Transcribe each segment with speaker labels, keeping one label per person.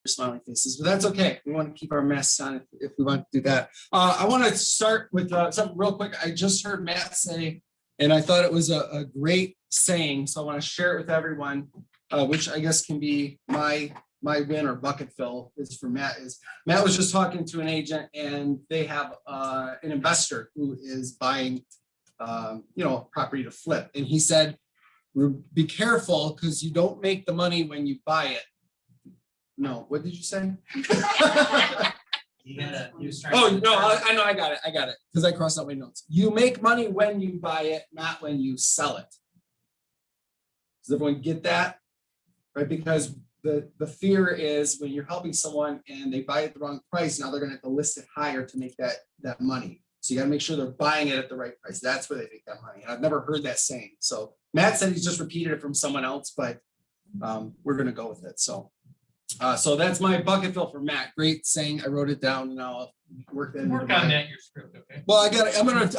Speaker 1: smiling faces, but that's okay. We want to keep our masks on if we want to do that. I want to start with something real quick. I just heard Matt say, and I thought it was a great saying, so I want to share it with everyone, which I guess can be my win or bucket fill is for Matt. Matt was just talking to an agent, and they have an investor who is buying property to flip, and he said, be careful because you don't make the money when you buy it. No, what did you say? Oh no, I know, I got it because I crossed out my notes. You make money when you buy it, not when you sell it. Does everyone get that? Right, because the fear is when you're helping someone and they buy it at the wrong price, now they're going to have to list it higher to make that money. So you got to make sure they're buying it at the right price. That's where they make that money. And I've never heard that saying. So Matt said he's just repeated it from someone else, but we're going to go with it. So that's my bucket fill for Matt. Great saying. I wrote it down and I'll work that.
Speaker 2: Work on that in your script, okay?
Speaker 1: Well, I'm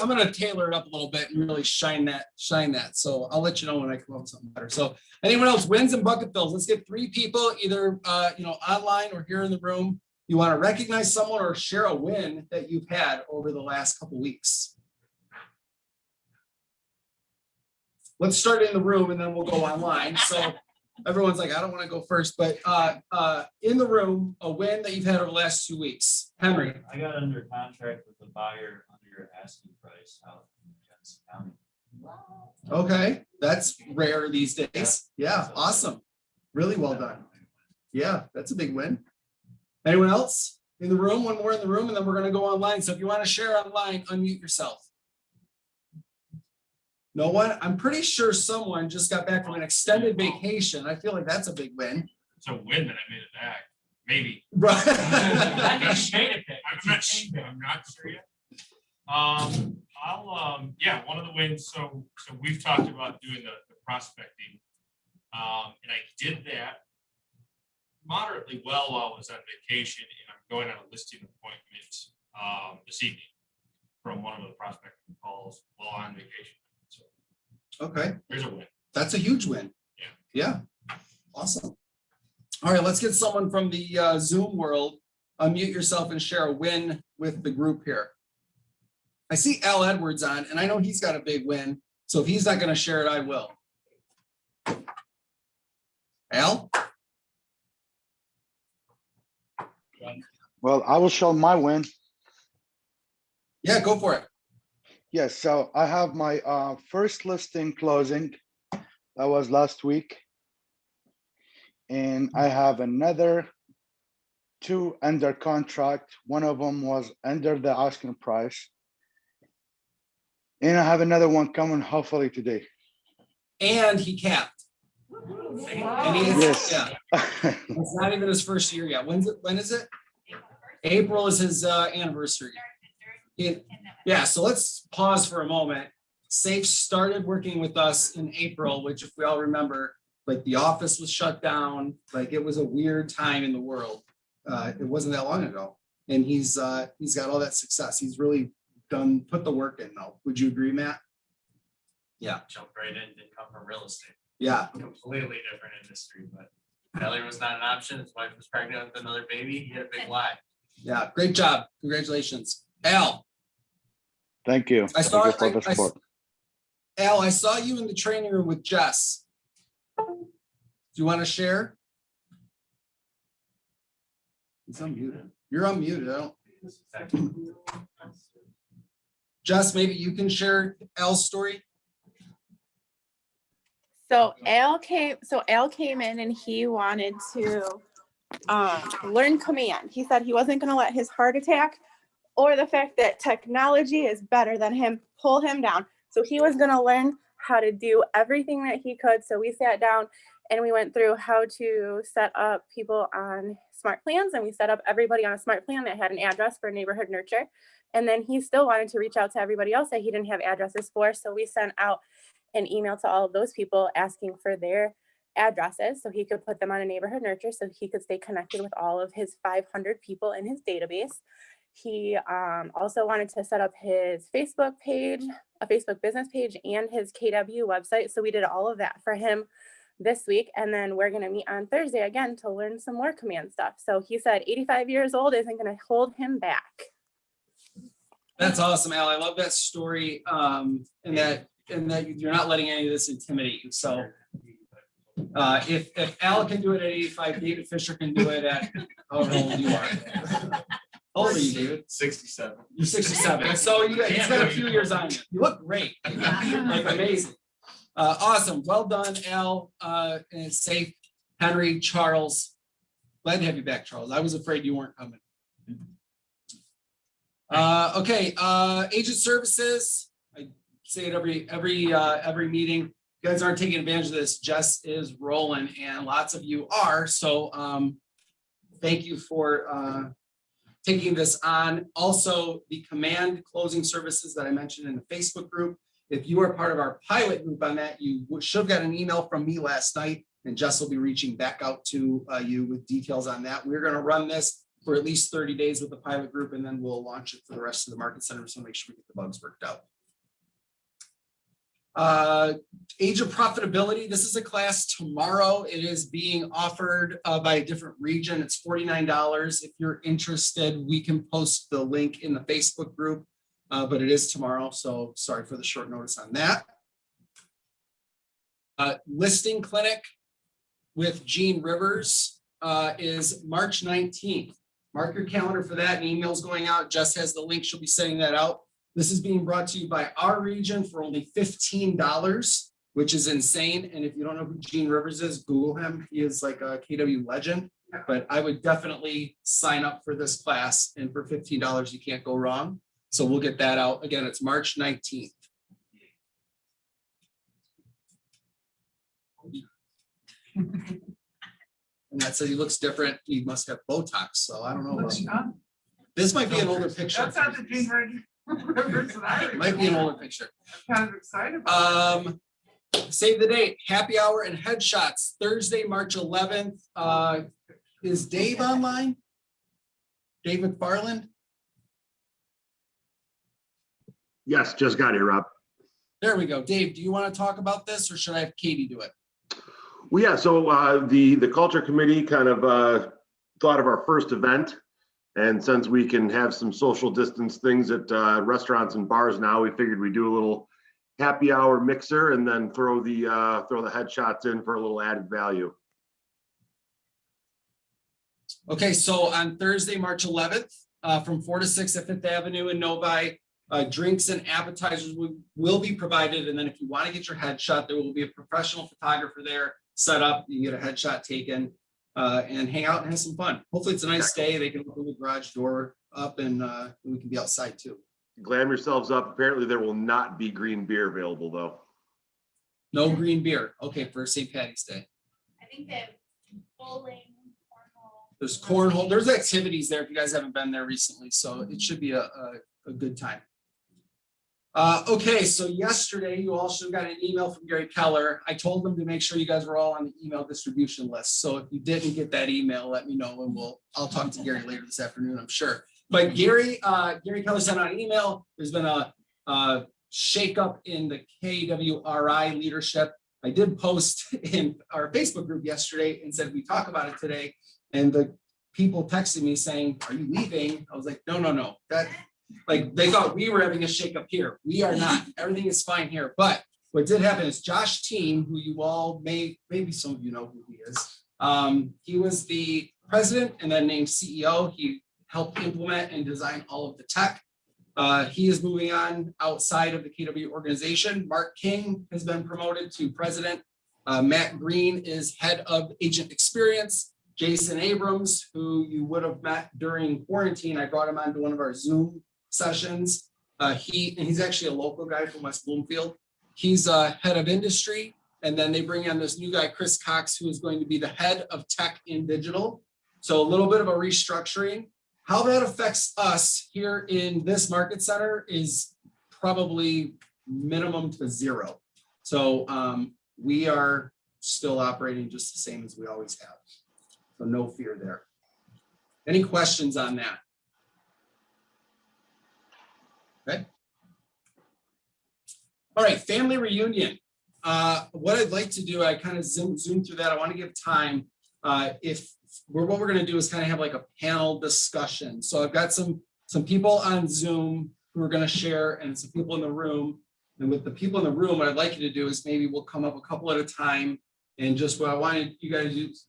Speaker 1: gonna tailor it up a little bit and really shine that. So I'll let you know when I come up with something better. So anyone else wins and bucket fills? Let's get 3 people, either online or here in the room. You want to recognize someone or share a win that you've had over the last couple weeks. Let's start in the room and then we'll go online. So everyone's like, I don't want to go first, but in the room, a win that you've had over the last 2 weeks. Henry.
Speaker 3: I got under contract with the buyer under your asking price out in Johnson County.
Speaker 1: Okay, that's rare these days. Yeah, awesome. Really well done. Yeah, that's a big win. Anyone else in the room? One more in the room, and then we're going to go online. So if you want to share online, unmute yourself. No one? I'm pretty sure someone just got back from an extended vacation. I feel like that's a big win.
Speaker 2: It's a win that I made it back. Maybe.
Speaker 1: Right.
Speaker 2: I'm not sure yet. One of the wins. So we've talked about doing the prospecting, and I did that moderately well while I was on vacation, and I'm going on a listing appointment this evening from one of the prospecting calls while on vacation. So
Speaker 1: okay,
Speaker 2: there's a win.
Speaker 1: That's a huge win. Yeah, awesome. All right, let's get someone from the Zoom world. Unmute yourself and share a win with the group here. I see Al Edwards on, and I know he's got a big win. So if he's not going to share it, I will. Al?
Speaker 4: Well, I will show my win.
Speaker 1: Yeah, go for it.
Speaker 4: Yes, so I have my first listing closing. That was last week. And I have another 2 under contract. One of them was under the asking price. And I have another one coming hopefully today.
Speaker 1: And he capped. And he
Speaker 4: Yes.
Speaker 1: Yeah. It's not even his first year yet. When is it? April is his anniversary. Yeah, so let's pause for a moment. Safe started working with us in April, which if we all remember, like the office was shut down, like it was a weird time in the world. It wasn't that long ago. And he's got all that success. He's really put the work in though. Would you agree, Matt? Yeah.
Speaker 3: Jumped right in, didn't come from real estate.
Speaker 1: Yeah.
Speaker 3: Completely different industry, but failure was not an option. His wife was pregnant with another baby. He had a big why.
Speaker 1: Yeah, great job. Congratulations. Al.
Speaker 4: Thank you.
Speaker 1: Al, I saw you in the training room with Jess. Do you want to share? He's unmuted. You're unmuted. Jess, maybe you can share Al's story.
Speaker 5: So Al came in and he wanted to learn command. He said he wasn't going to let his heart attack or the fact that technology is better than him pull him down. So he was going to learn how to do everything that he could. So we sat down and we went through how to set up people on smart plans, and we set up everybody on a smart plan that had an address for neighborhood nurture. And then he still wanted to reach out to everybody else that he didn't have addresses for. So we sent out an email to all of those people asking for their addresses so he could put them on a neighborhood nurture so he could stay connected with all of his 500 people in his database. He also wanted to set up his Facebook page, a Facebook business page, and his KW website. So we did all of that for him this week, and then we're going to meet on Thursday again to learn some more command stuff. So he said 85 years old isn't going to hold him back.
Speaker 1: That's awesome, Al. I love that story. And that you're not letting any of this intimidate you. So if Al can do it at 85, David Fisher can do it at however old you are. How old are you, David?
Speaker 3: 67.
Speaker 1: You're 67. So he's got a few years on you. You look great. Like amazing. Awesome. Well done, Al. And it's safe. Henry, Charles. Glad to have you back, Charles. I was afraid you weren't coming. Okay, agent services. I say it every meeting. You guys aren't taking advantage of this. Jess is rolling, and lots of you are. So thank you for taking this on. Also, the command closing services that I mentioned in the Facebook group. If you are part of our pilot group on that, you should have got an email from me last night, and Jess will be reaching back out to you with details on that. We're going to run this for at least 30 days with the pilot group, and then we'll launch it for the rest of the market center. So make sure we get the bugs worked out. Age of Profitability. This is a class tomorrow. It is being offered by a different region. It's $49. If you're interested, we can post the link in the Facebook group, but it is tomorrow. So sorry for the short notice on that. Listing clinic with Gene Rivers is March 19th. Mark your calendar for that. An email's going out. Jess has the link. She'll be sending that out. This is being brought to you by our region for only $15, which is insane. And if you don't know who Gene Rivers is, Google him. He is like a KW legend. But I would definitely sign up for this class. And for $15, you can't go wrong. So we'll get that out. Again, it's March 19th. And that says he looks different. He must have Botox. So I don't know. This might be an older picture.
Speaker 6: That's not the Gene Rivers that I
Speaker 1: Might be an older picture.
Speaker 6: I'm kind of excited about.
Speaker 1: Save the date. Happy hour and headshots. Thursday, March 11th. Is Dave online? Dave McFarland?
Speaker 7: Yes, just got here, Rob.
Speaker 1: There we go. Dave, do you want to talk about this, or should I have Katie do it?
Speaker 7: Well, yeah, so the culture committee kind of thought of our first event. And since we can have some social distance things at restaurants and bars now, we figured we'd do a little happy hour mixer and then throw the headshots in for a little added value.
Speaker 1: Okay, so on Thursday, March 11th, from 4 to 6 at Fifth Avenue in Novi, drinks and appetizers will be provided. And then if you want to get your headshot, there will be a professional photographer there set up. You can get a headshot taken and hang out and have some fun. Hopefully it's a nice day. They can open the garage door up and we can be outside too.
Speaker 7: Glam yourselves up. Apparently there will not be green beer available though.
Speaker 1: No green beer. Okay, for St. Patty's Day.
Speaker 8: I think they have bowling, cornhole.
Speaker 1: There's cornhole. There's activities there if you guys haven't been there recently. So it should be a good time. Okay, so yesterday you all should have got an email from Gary Keller. I told them to make sure you guys were all on the email distribution list. So if you didn't get that email, let me know and I'll talk to Gary later this afternoon, I'm sure. But Gary Keller sent out an email. There's been a shakeup in the KWRI leadership. I did post in our Facebook group yesterday and said we talk about it today. And the people texted me saying, "Are you leaving?" I was like, no. Like they thought we were having a shakeup here. We are not. Everything is fine here. But what did happen is Josh Team, who you all maybe some of you know who he is. He was the president and then named CEO. He helped implement and design all of the tech. He is moving on outside of the KW organization. Mark King has been promoted to president. Matt Green is head of agent experience. Jason Abrams, who you would have met during quarantine, I brought him onto one of our Zoom sessions. He's actually a local guy from West Bloomfield. He's head of industry. And then they bring in this new guy, Chris Cox, who is going to be the head of tech in digital. So a little bit of a restructuring. How that affects us here in this market center is probably minimum to zero. So we are still operating just the same as we always have. So no fear there. Any questions on that? Okay. All right, family reunion. What I'd like to do, I kind of zoom through that. I want to give time. What we're going to do is kind of have like a panel discussion. So I've got some people on Zoom who are going to share and some people in the room. And with the people in the room, what I'd like you to do is maybe we'll come up a couple at a time. And just what I wanted you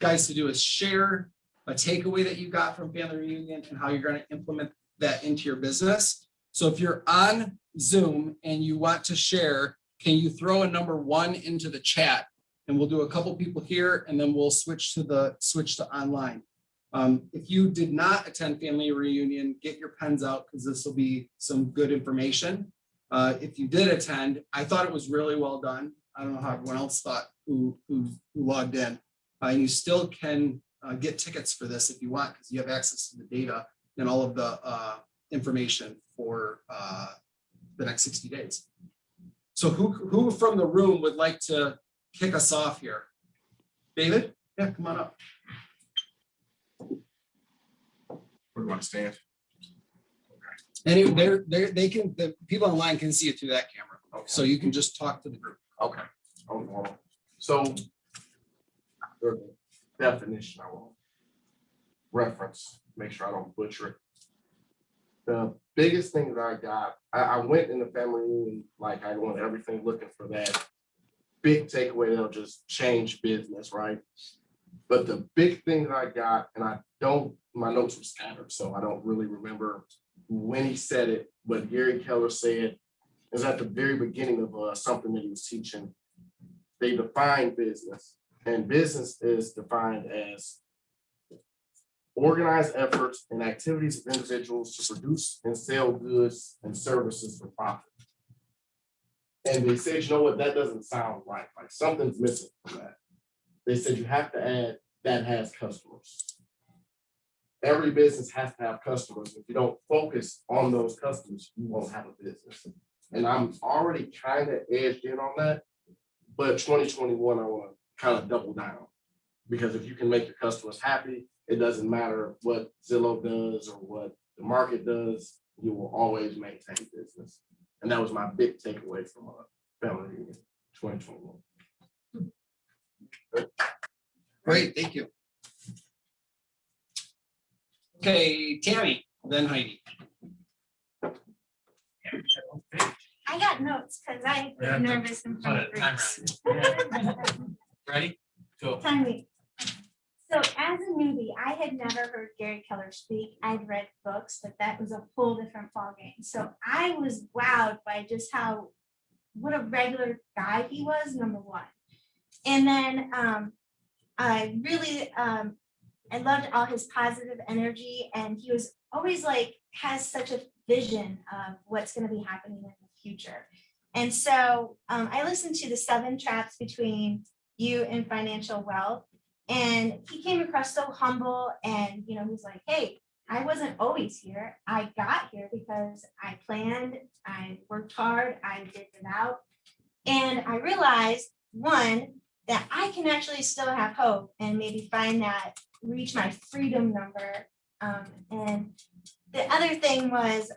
Speaker 1: guys to do is share a takeaway that you got from family reunion and how you're going to implement that into your business. So if you're on Zoom and you want to share, can you throw a number 1 into the chat? And we'll do a couple people here and then we'll switch to online. If you did not attend family reunion, get your pens out because this will be some good information. If you did attend, I thought it was really well done. I don't know how everyone else thought who logged in. And you still can get tickets for this if you want, because you have access to the data and all of the information for the next 60 days. So who from the room would like to kick us off here? David? Yeah, come on up.
Speaker 9: Where do you want to stand?
Speaker 1: And they can, the people online can see it through that camera.
Speaker 9: Okay.
Speaker 1: So you can just talk to the group.
Speaker 9: Okay. So the definition I will reference, make sure I don't butcher it. The biggest thing that I got, I went in the family room, like I want everything looking for that big takeaway that'll just change business, right? But the big thing that I got, and my notes were scattered, so I don't really remember when he said it, but Gary Keller said, is at the very beginning of something that he was teaching. They define business, and business is defined as organized efforts and activities of individuals to produce and sell goods and services for profit. And they said, you know what, that doesn't sound right. Like something's missing from that. They said you have to add that has customers. Every business has to have customers. If you don't focus on those customers, you won't have a business. And I'm already kind of edged in on that. But 2021, I want to kind of double down. Because if you can make your customers happy, it doesn't matter what Zillow does or what the market does, you will always maintain business. And that was my big takeaway from family reunion 2021.
Speaker 1: Great, thank you. Okay, Tammy, then Heidi.
Speaker 8: I got notes because I get nervous in front of groups.
Speaker 3: Ready? Go.
Speaker 8: Time me. So as a newbie, I had never heard Gary Keller speak. I'd read books, but that was a whole different ballgame. So I was wowed by just what a regular guy he was, number one. And then I really, I loved all his positive energy, and he was always has such a vision of what's going to be happening in the future. And so I listened to the 7 Traps Between You and Financial Wealth. And he came across so humble, and he's like, hey, I wasn't always here. I got here because I planned, I worked hard, I did it out. And I realized, one, that I can actually still have hope and maybe reach my freedom number. And the other thing was,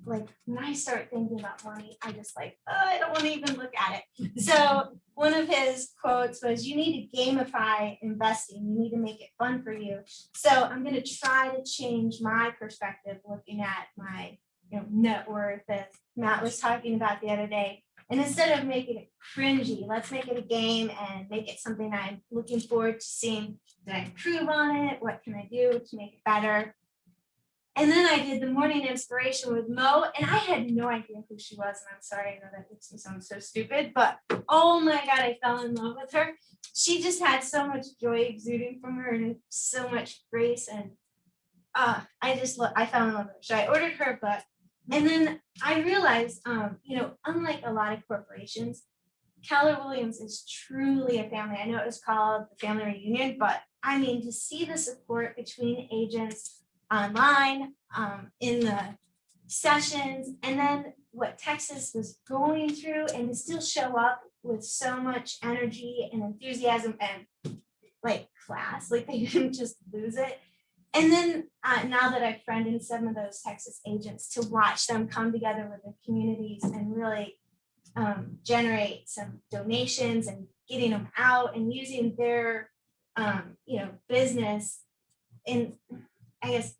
Speaker 8: when I start thinking about money, I just I don't want to even look at it. So one of his quotes was, you need to gamify investing. You need to make it fun for you. So I'm going to try to change my perspective looking at my net worth that Matt was talking about the other day. And instead of making it cringy, let's make it a game and make it something I'm looking forward to seeing. Did I improve on it? What can I do to make it better? And then I did the morning inspiration with Mo, and I had no idea who she was. And I'm sorry, I know that makes me sound so stupid, but oh my God, I fell in love with her. She just had so much joy exuding from her and so much grace. And I fell in love with her. So I ordered her book. And then I realized, unlike a lot of corporations, Keller Williams is truly a family. I know it was called the Family Reunion, but I mean, to see the support between agents online, in the sessions, and then what Texas was going through, and to still show up with so much energy and enthusiasm and class, they didn't just lose it. And then now that I've friended some of those Texas agents, to watch them come together with their communities and really generate some donations and getting them out and using their, business in, I guess,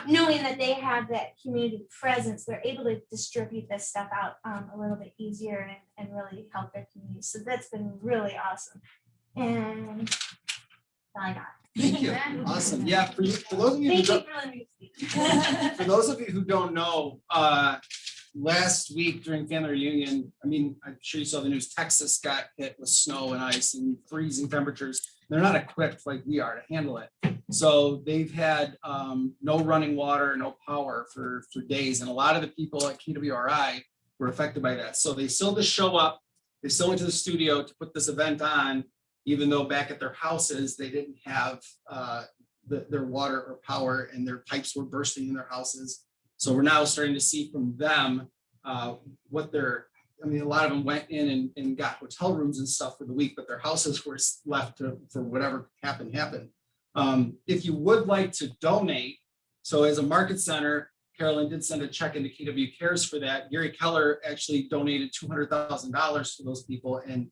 Speaker 8: knowing that they have that community presence, they're able to distribute this stuff out a little bit easier and really help their community. So that's been really awesome. And that's all I got.
Speaker 1: Thank you. Awesome. Yeah, for those of you who
Speaker 8: Thank you
Speaker 1: don't,
Speaker 8: for letting me speak.
Speaker 1: for those of you who don't know, last week during family reunion, I mean, I'm sure you saw the news, Texas got hit with snow and ice and freezing temperatures. They're not equipped like we are to handle it. So they've had no running water, no power for days. And a lot of the people at KWRI were affected by that. So they still just show up. They still went to the studio to put this event on, even though back at their houses, they didn't have their water or power and their pipes were bursting in their houses. So we're now starting to see from them what they're, I mean, a lot of them went in and got hotel rooms and stuff for the week, but their houses were left for whatever happened. If you would like to donate, so as a market center, Carolyn did send a check into KW Cares for that. Gary Keller actually donated $200,000 to those people, and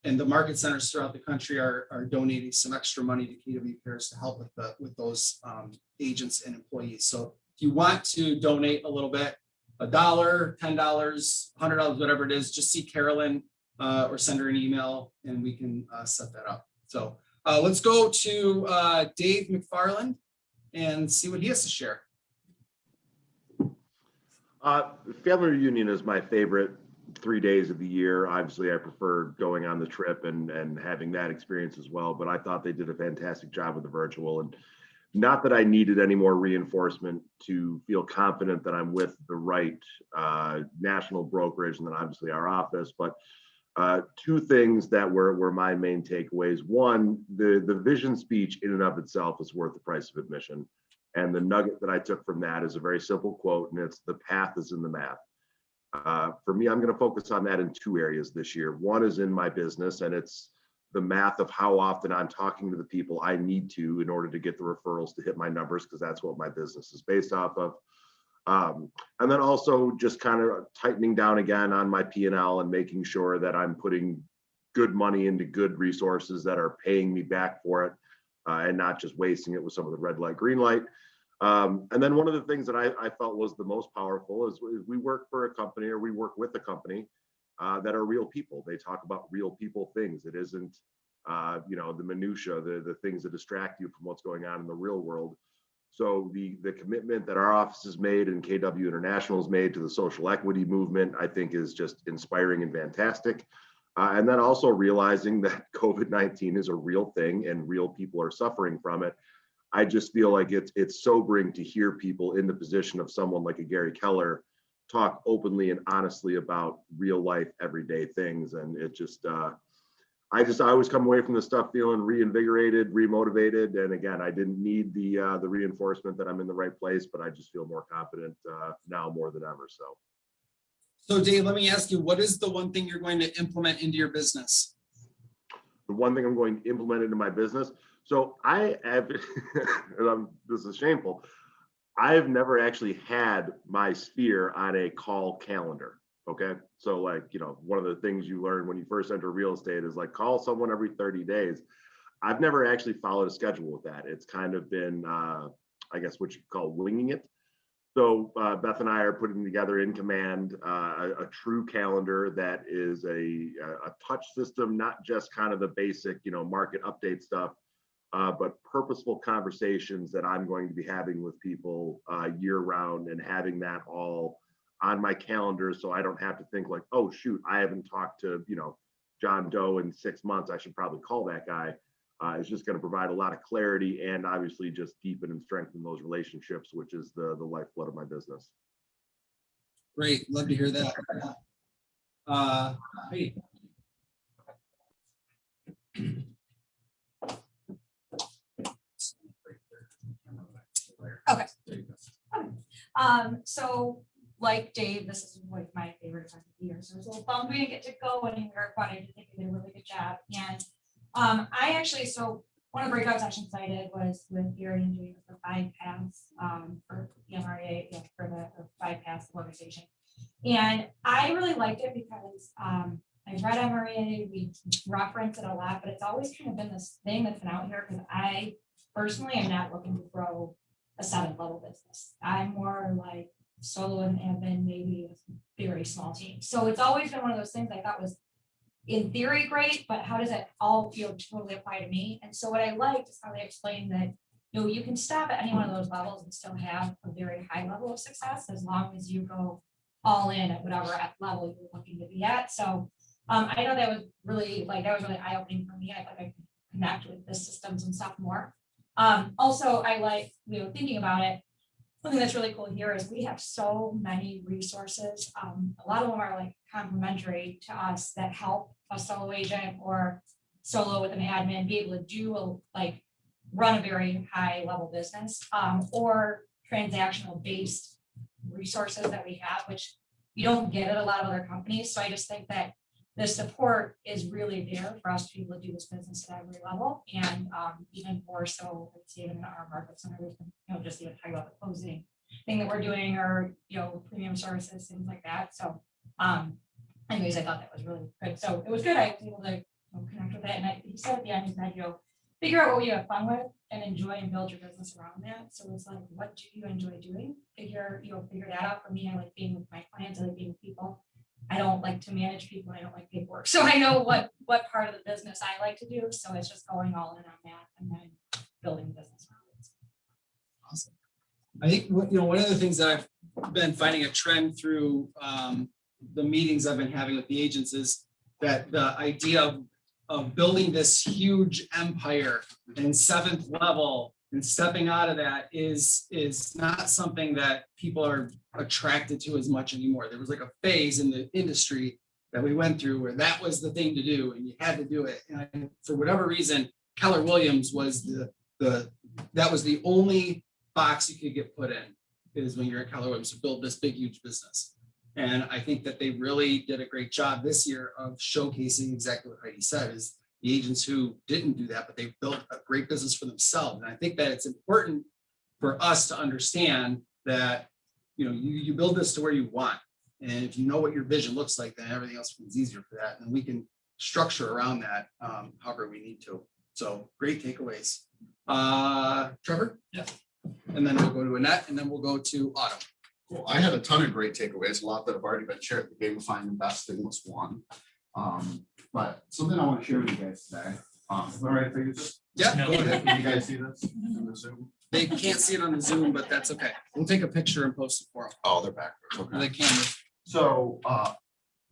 Speaker 1: the market centers throughout the country are donating some extra money to KW Cares to help with those agents and employees. So if you want to donate a little bit, $1, $10, $100, whatever it is, just see Carolyn or send her an email and we can set that up. So let's go to Dave McFarland and see what he has to share.
Speaker 7: Family reunion is my favorite 3 days of the year. Obviously, I prefer going on the trip and having that experience as well, but I thought they did a fantastic job with the virtual, and not that I needed any more reinforcement to feel confident that I'm with the right national brokerage and then obviously our office, but two things that were my main takeaways. One, the vision speech in and of itself is worth the price of admission. And the nugget that I took from that is a very simple quote, and it's the path is in the math. For me, I'm going to focus on that in two areas this year. One is in my business, and it's the math of how often I'm talking to the people I need to in order to get the referrals to hit my numbers, because that's what my business is based off of. And then also just kind of tightening down again on my P&L and making sure that I'm putting good money into good resources that are paying me back for it, and not just wasting it with some of the red light, green light. And then one of the things that I felt was the most powerful is we work for a company, or we work with a company that are real people. They talk about real people things. It isn't, the minutia, the things that distract you from what's going on in the real world. So the commitment that our office has made and KW International has made to the social equity movement, I think is just inspiring and fantastic. And then also realizing that COVID-19 is a real thing and real people are suffering from it. I just feel like it's sobering to hear people in the position of someone like a Gary Keller talk openly and honestly about real life, everyday things. And it just, I always come away from this stuff feeling reinvigorated, remotivated. And again, I didn't need the reinforcement that I'm in the right place, but I just feel more confident now more than ever.
Speaker 1: So Dave, let me ask you, what is the one thing you're going to implement into your business?
Speaker 7: The one thing I'm going to implement into my business. So I have, and this is shameful, I've never actually had my sphere on a call calendar. Okay. So like, one of the things you learn when you first enter real estate is like call someone every 30 days. I've never actually followed a schedule with that. It's kind of been, I guess what you call winging it. So Beth and I are putting together in command a true calendar that is a touch system, not just kind of the basic, market update stuff, but purposeful conversations that I'm going to be having with people year round, and having that all on my calendar, so I don't have to think like, oh shoot, I haven't talked to John Doe in 6 months. I should probably call that guy. It's just going to provide a lot of clarity and obviously just deepen and strengthen those relationships, which is the lifeblood of my business.
Speaker 1: Great, love to hear that. Hey.
Speaker 10: Okay. So like Dave, this is like my favorite time of the year. So it was a little bummed we didn't get to go anywhere, but I did think we did a really good job. And I actually, so one of the breakout sessions I did was with Gary and Jay with the 5 paths for the MRA, for the 5 paths organization. And I really liked it because I've read MRA, we reference it a lot, but it's always kind of been this thing that's been out here because I personally am not looking to grow a 7th level business. I'm more like solo and admin, maybe a very small team. So it's always been one of those things I thought was in theory great, but how does it all totally apply to me? And so what I liked is how they explained that, you can stop at any one of those levels and still have a very high level of success as long as you go all in at whatever level you're looking to be at. So I know that was really eye-opening for me. I thought I could connect with the systems and stuff more. Also, I like, thinking about it, something that's really cool here is we have so many resources. A lot of them are like complementary to us that help a solo agent or solo with an admin be able to do run a very high level business, or transactional based resources that we have, which you don't get at a lot of other companies. So I just think that the support is really there for us to be able to do this business at every level, and even more so, I'd say, even in our markets, and everything, just even talk about the closing thing that we're doing, or premium services, things like that. So anyways, I thought that was really good. So it was good. I was able to connect with it, and he said at the end, he said, figure out what you have fun with and enjoy and build your business around that. So it's like, what do you enjoy doing? Figure that out. For me, I like being with my clients, I like being with people. I don't like to manage people. I don't like paperwork. So I know what part of the business I like to do. So it's just going all in on that and then building the business around it.
Speaker 1: Awesome. I think, one of the things that I've been finding a trend through the meetings I've been having with the agents is that the idea of building this huge empire and 7th level and stepping out of that is not something that people are attracted to as much anymore. There was like a phase in the industry that we went through where that was the thing to do and you had to do it. And for whatever reason, Keller Williams was that was the only box you could get put in, is when you're at Keller Williams, to build this big, huge business. And I think that they really did a great job this year of showcasing exactly what Heidi said, is the agents who didn't do that, but they built a great business for themselves. And I think that it's important for us to understand that, you build this to where you want. And if you know what your vision looks like, then everything else becomes easier for that. And we can structure around that however we need to. So great takeaways. Trevor?
Speaker 11: Yeah.
Speaker 1: And then we'll go to Annette, and then we'll go to Autumn.
Speaker 11: Cool. I had a ton of great takeaways, a lot that have already been shared. The gamifying investing was one. But something I want to share with you guys today. All right,
Speaker 1: Yeah, go ahead.
Speaker 11: Can you guys see this in the Zoom?
Speaker 1: They can't see it on the Zoom, but that's okay. We'll take a picture and post it for them.
Speaker 11: Oh, they're backwards. Okay.
Speaker 1: The camera.
Speaker 11: So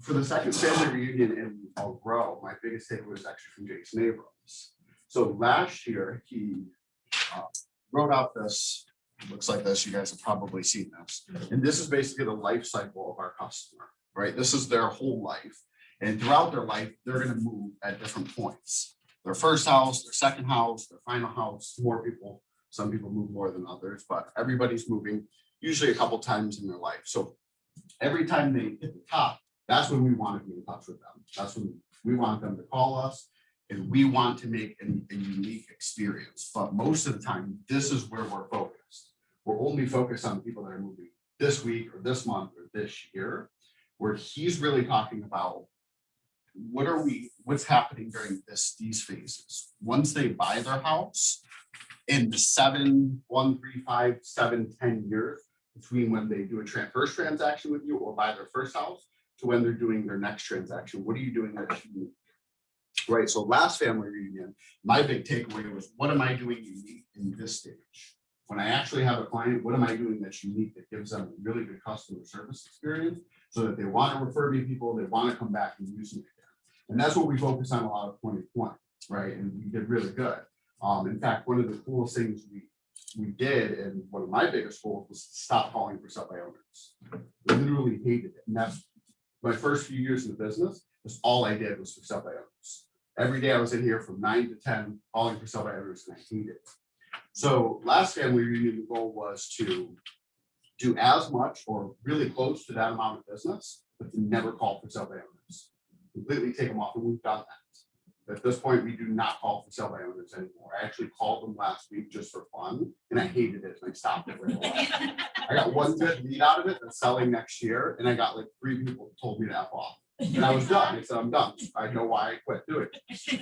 Speaker 11: for the second family reunion in I'll Grow, my biggest takeaway was actually from Jason Abrams. So last year he wrote out this, looks like this, you guys have probably seen this. And this is basically the life cycle of our customer, right? This is their whole life. And throughout their life, they're going to move at different points. Their first house, their second house, their final house, more people, some people move more than others, but everybody's moving usually a couple times in their life. So every time they hit the top, that's when we want to be in touch with them. That's when we want them to call us, and we want to make a unique experience. But most of the time, this is where we're focused. We're only focused on people that are moving this week or this month or this year, where he's really talking about what's happening during these phases. Once they buy their house, in the 1, 3, 5, 7, 10 years between when they do a first transaction with you or buy their first house to when they're doing their next transaction, what are you doing that's unique? Right. So last family reunion, my big takeaway was, what am I doing unique in this stage? When I actually have a client, what am I doing that's unique that gives them a really good customer service experience so that they want to refer me people, they want to come back and use me again. And that's what we focus on a lot of 2020, right? And we did really good. In fact, one of the coolest things we did, and one of my biggest goals, was to stop calling for sub by owners. I literally hated it. And that's my first few years in the business. That's all I did was for sub by owners. Every day I was in here from 9 to 10 calling for sub by owners, and I hated it. So last family reunion, the goal was to do as much or really close to that amount of business, but to never call for sub by owners. Completely take them off, and we've done that. At this point, we do not call for sale by owners anymore. I actually called them last week just for fun, and I hated it, and I stopped it right away. I got one good lead out of it that's selling next year, and I got like 3 people who told me to F off. And I was done. I said, I'm done. I know why I quit doing it.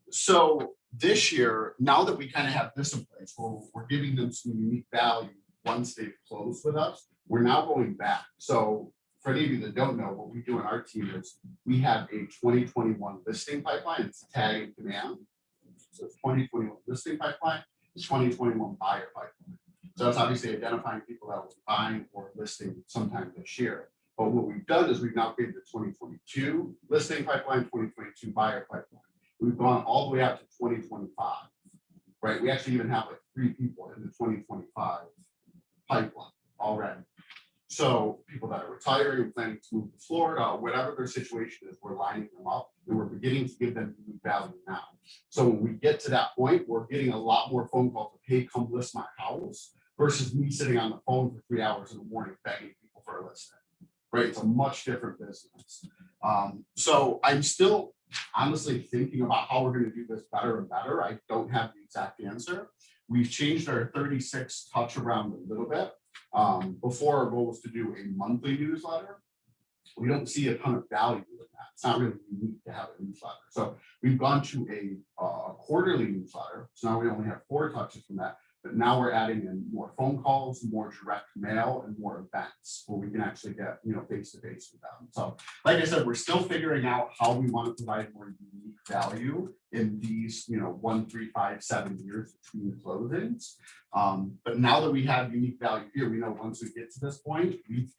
Speaker 11: So this year, now that we kind of have this in place, we're giving them some unique value once they've closed with us, we're now going back. So for any of you that don't know, what we do in our team is we have a 2021 listing pipeline. It's tag and command. So it's 2021 listing pipeline, it's 2021 buyer pipeline. So that's obviously identifying people that will be buying or listing sometime this year. But what we've done is we've now created the 2022 listing pipeline, 2022 buyer pipeline. We've gone all the way out to 2025, right? We actually even have like 3 people in the 2025 pipeline already. So people that are retiring and planning to move to Florida, whatever their situation is, we're lining them up and we're beginning to give them unique value now. So when we get to that point, we're getting a lot more phone calls of, hey, come list my house, versus me sitting on the phone for 3 hours in the morning begging people for a listing, right? It's a much different business. So I'm still honestly thinking about how we're going to do this better and better. I don't have the exact answer. We've changed our 36 touch around a little bit. Before, our goal was to do a monthly newsletter. We don't see a ton of value in that. It's not really unique to have a newsletter. So we've gone to a quarterly newsletter. So now we only have 4 touches from that. But now we're adding in more phone calls, more direct mail, and more events where we can actually get, face to face with them. So like I said, we're still figuring out how we want to provide more unique value in these, 1, 3, 5, 7 years between closings. But now that we have unique value here, we know once we get to this point, we've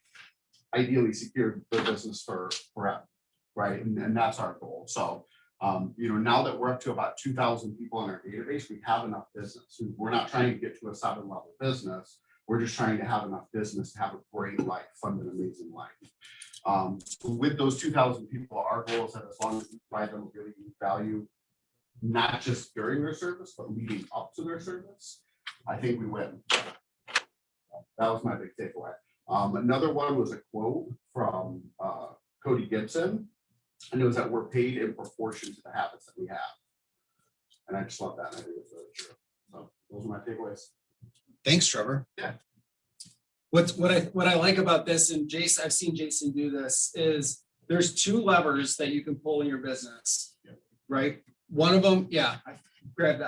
Speaker 11: ideally secured the business for forever, right? And that's our goal. So now that we're up to about 2,000 people in our database, we have enough business. We're not trying to get to a 7-level business. We're just trying to have enough business to have a great life, fund an amazing life. So with those 2,000 people, our goal is that as long as we provide them really unique value, not just during their service, but leading up to their service, I think we win. That was my big takeaway. Another one was a quote from Cody Gibson. And it was that we're paid in proportion to the habits that we have. And I just love that. And I think it's really true. So those are my takeaways.
Speaker 1: Thanks, Trevor.
Speaker 11: Yeah.
Speaker 1: What I like about this, and Jason, I've seen Jason do this, is there's 2 levers that you can pull in your business, right? One of them, I grabbed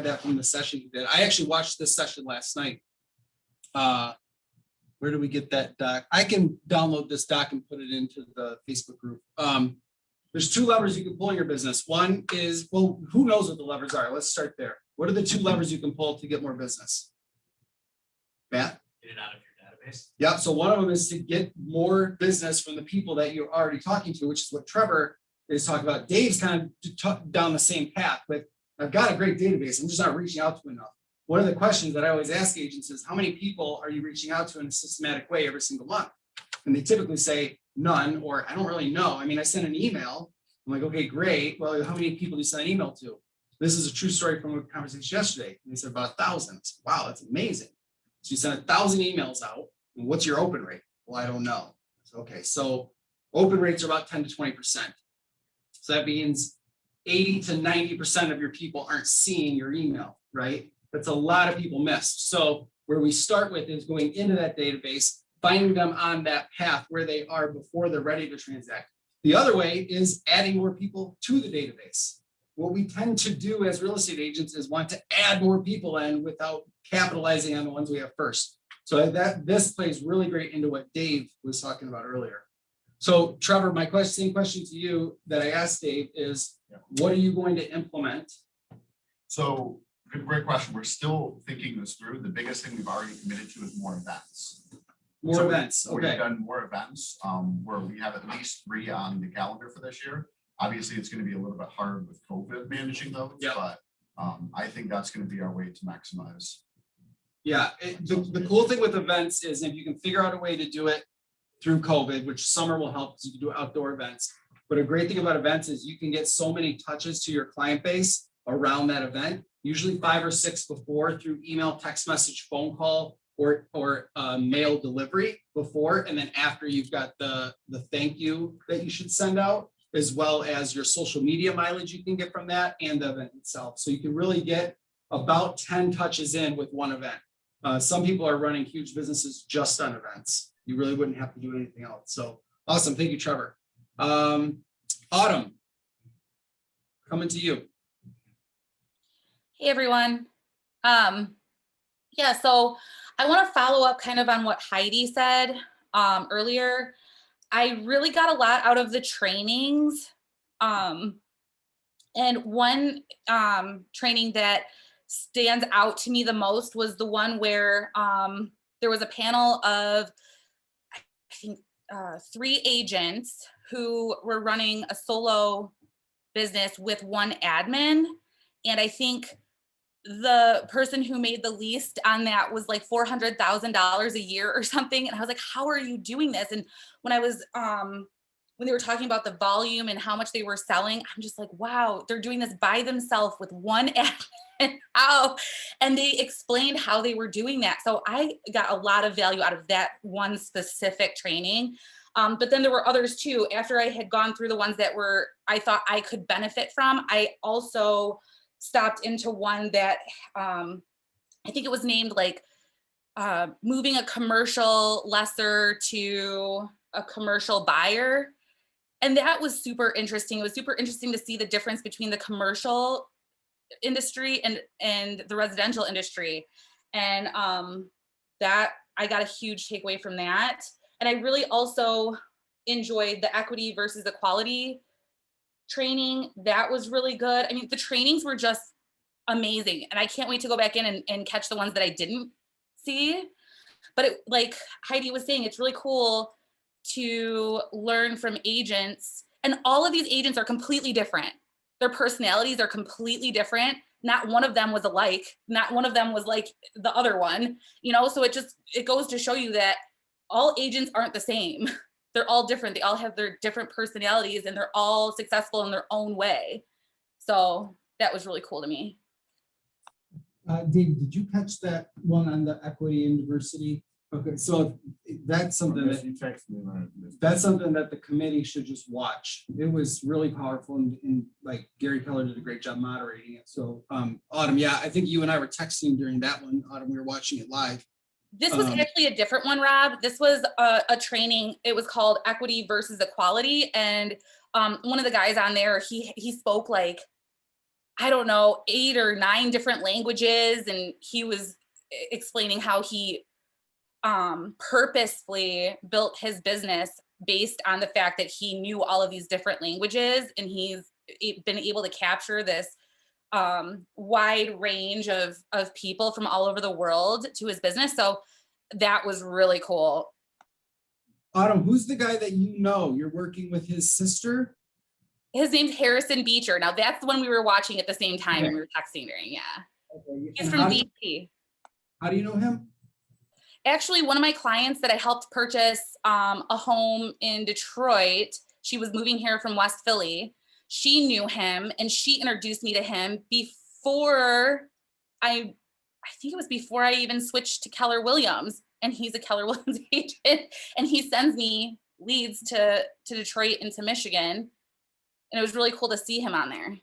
Speaker 1: that from the session you did. I actually watched this session last night. Where do we get that doc? I can download this doc and put it into the Facebook group. There's 2 levers you can pull in your business. One is, well, who knows what the levers are? Let's start there. What are the 2 levers you can pull to get more business? Matt?
Speaker 3: Get it out of your database.
Speaker 1: Yeah, so one of them is to get more business from the people that you're already talking to, which is what Trevor is talking about. Dave's kind of down the same path, but I've got a great database. I'm just not reaching out to enough. One of the questions that I always ask agents is, how many people are you reaching out to in a systematic way every single month? And they typically say none, or I don't really know. I mean, I sent an email. I'm like, okay, great. Well, how many people do you send an email to? This is a true story from a conversation yesterday. And they said about 1,000. I said, wow, that's amazing. So you send 1,000 emails out. And what's your open rate? Well, I don't know. Okay, so open rates are about 10 to 20%. So that means 80 to 90% of your people aren't seeing your email, right? That's a lot of people missed. So where we start with is going into that database, finding them on that path where they are before they're ready to transact. The other way is adding more people to the database. What we tend to do as real estate agents is want to add more people in without capitalizing on the ones we have first. So this plays really great into what Dave was talking about earlier. So Trevor, my same question to you that I asked Dave is, what are you going to implement?
Speaker 11: So great question. We're still thinking this through. The biggest thing we've already committed to is more events.
Speaker 1: More events. Okay.
Speaker 11: We've done more events where we have at least 3 on the calendar for this year. Obviously, it's going to be a little bit hard with COVID managing those, but I think that's going to be our way to maximize.
Speaker 1: Yeah, the cool thing with events is if you can figure out a way to do it through COVID, which summer will help because you can do outdoor events. But a great thing about events is you can get so many touches to your client base around that event, usually 5 or 6 before through email, text message, phone call, or mail delivery before. And then after you've got the thank you that you should send out. as well as your social media mileage you can get from that and the event itself. So you can really get about 10 touches in with one event. Some people are running huge businesses just on events. You really wouldn't have to do anything else. So awesome. Thank you, Trevor. Autumn, coming to you.
Speaker 12: Hey, everyone. Yeah, so I want to follow up kind of on what Heidi said earlier. I really got a lot out of the trainings. And one training that stands out to me the most was the one where there was a panel of, I think, 3 agents who were running a solo business with one admin. And I think the person who made the least on that was like $400,000 a year or something. And I was like, how are you doing this? And when I was, when they were talking about the volume and how much they were selling, I'm just like, wow, they're doing this by themselves with one admin. How? And they explained how they were doing that. So I got a lot of value out of that one specific training. But then there were others too. After I had gone through the ones that I thought I could benefit from, I also stopped into one that I think it was named like moving a commercial lessor to a commercial buyer. And that was super interesting. It was super interesting to see the difference between the commercial industry and the residential industry. And that I got a huge takeaway from that. And I really also enjoyed the equity versus equality training. That was really good. I mean, the trainings were just amazing. And I can't wait to go back in and catch the ones that I didn't see. But like Heidi was saying, it's really cool to learn from agents. And all of these agents are completely different. Their personalities are completely different. Not one of them was alike. Not one of them was like the other one, you know? So it goes to show you that all agents aren't the same. They're all different. They all have their different personalities and they're all successful in their own way. So that was really cool to me.
Speaker 1: Dave, did you catch that one on the equity and diversity? Okay, so that's something that the committee should just watch. It was really powerful and like Gary Keller did a great job moderating it. So Autumn, yeah, I think you and I were texting during that one. Autumn, we were watching it live.
Speaker 12: This was actually a different one, Rob. This was a training. It was called Equity versus Equality. And one of the guys on there, he spoke like, I don't know, 8 or 9 different languages. And he was explaining how he purposefully built his business based on the fact that he knew all of these different languages. And he's been able to capture this wide range of people from all over the world to his business. So that was really cool.
Speaker 1: Autumn, who's the guy that you know? You're working with his sister?
Speaker 12: His name's Harrison Beecher. Now that's the one we were watching at the same time and we were texting during, yeah.
Speaker 1: Okay.
Speaker 12: He's from DC.
Speaker 1: How do you know him?
Speaker 12: Actually, one of my clients that I helped purchase a home in Detroit, she was moving here from West Philly. She knew him and she introduced me to him before I think it was before I even switched to Keller Williams, and he's a Keller Williams agent and he sends me leads to Detroit and to Michigan. And it was really cool to see him on there.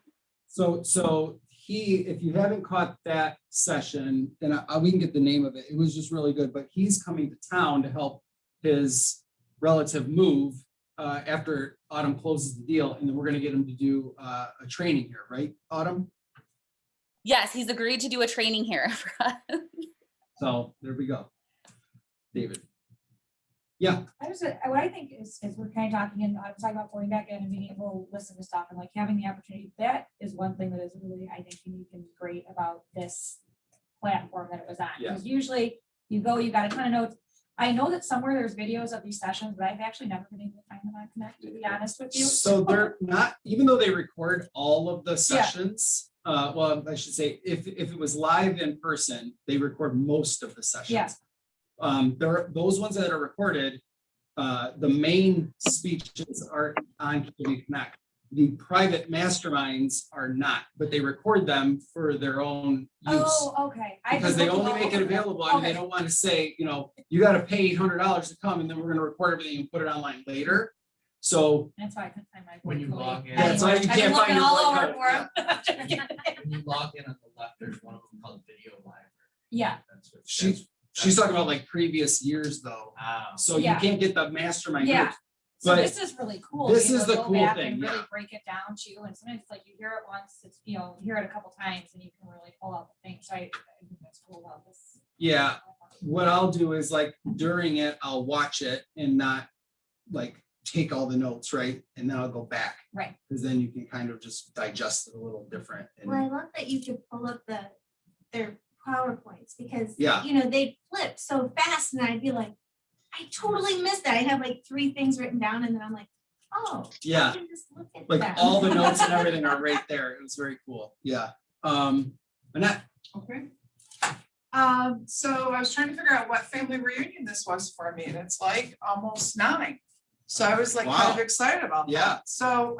Speaker 1: So if you haven't caught that session, then we can get the name of it. It was just really good, but he's coming to town to help his relative move after Autumn closes the deal. And then we're going to get him to do a training here, right, Autumn?
Speaker 12: Yes, he's agreed to do a training here.
Speaker 1: So there we go. David. Yeah.
Speaker 10: What I think is we're kind of talking, and I was talking about going back in and being able to listen to stuff and like having the opportunity. That is one thing that is really, I think, unique and great about this platform that it was on. Because usually you got a ton of notes. I know that somewhere there's videos of these sessions, but I've actually never been able to find them on Connect, to be honest with you.
Speaker 1: So they're not, even though they record all of the sessions, well, I should say, if it was live in person, they record most of the sessions.
Speaker 10: Yeah.
Speaker 1: There are those ones that are recorded. The main speeches are on Community Connect. The private masterminds are not, but they record them for their own use.
Speaker 10: Oh, okay.
Speaker 1: Because they only make it available. I mean, they don't want to say, you got to pay $800 to come and then we're going to record everything and put it online later. So
Speaker 10: That's why I couldn't find my.
Speaker 3: When you
Speaker 10: code
Speaker 3: log in.
Speaker 1: that's why you
Speaker 10: I've been
Speaker 1: can't find
Speaker 10: looking
Speaker 1: your
Speaker 10: all
Speaker 1: black
Speaker 10: over
Speaker 1: code.
Speaker 10: for 'em.
Speaker 3: When you log in on the left, there's one of them called video library.
Speaker 10: Yeah,
Speaker 3: That's what.
Speaker 1: She's talking about like previous years though. So you
Speaker 10: Yeah.
Speaker 1: can't get the mastermind
Speaker 10: yeah.
Speaker 1: group.
Speaker 10: So
Speaker 1: But
Speaker 10: this is really cool.
Speaker 1: this
Speaker 10: to be
Speaker 1: is
Speaker 10: able to
Speaker 1: the
Speaker 10: go
Speaker 1: cool
Speaker 10: back
Speaker 1: thing,
Speaker 10: and really
Speaker 1: yeah.
Speaker 10: break it down too. And sometimes it's like you hear it once, it's, you know, you hear it a couple times and you can really pull out the things. So I think that's cool about this.
Speaker 1: Yeah, what I'll do is like during it, I'll watch it and not like take all the notes, right? And then I'll go back.
Speaker 10: Right.
Speaker 1: Because then you can kind of just digest it a little different. And
Speaker 8: Well, I love that you could pull up their PowerPoints because,
Speaker 1: Yeah.
Speaker 8: you know, they'd flip so fast and I'd be like, I totally missed that. I have like 3 things written down and then I'm like, oh.
Speaker 1: Yeah.
Speaker 8: I can just look at
Speaker 1: like
Speaker 8: that.
Speaker 1: all the notes and everything are right there. It was very cool. Yeah. Annette,
Speaker 6: Okay. So I was trying to figure out what family reunion this was for me, and it's like almost 9. So I was like kind of
Speaker 1: Wow.
Speaker 6: excited about that.
Speaker 1: Yeah.
Speaker 6: So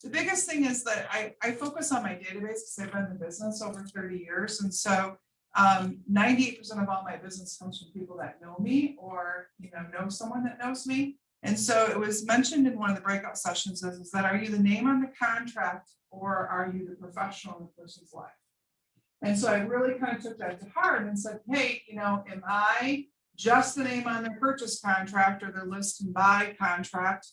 Speaker 6: the biggest thing is that I focus on my database because I've been in the business over 30 years. And so 98% of all my business comes from people that know me or, you know someone that knows me. And so it was mentioned in one of the breakout sessions is that are you the name on the contract or are you the professional in the person's life? And so I really kind of took that to heart and said, hey, you know, am I just the name on their purchase contract or their list and buy contract?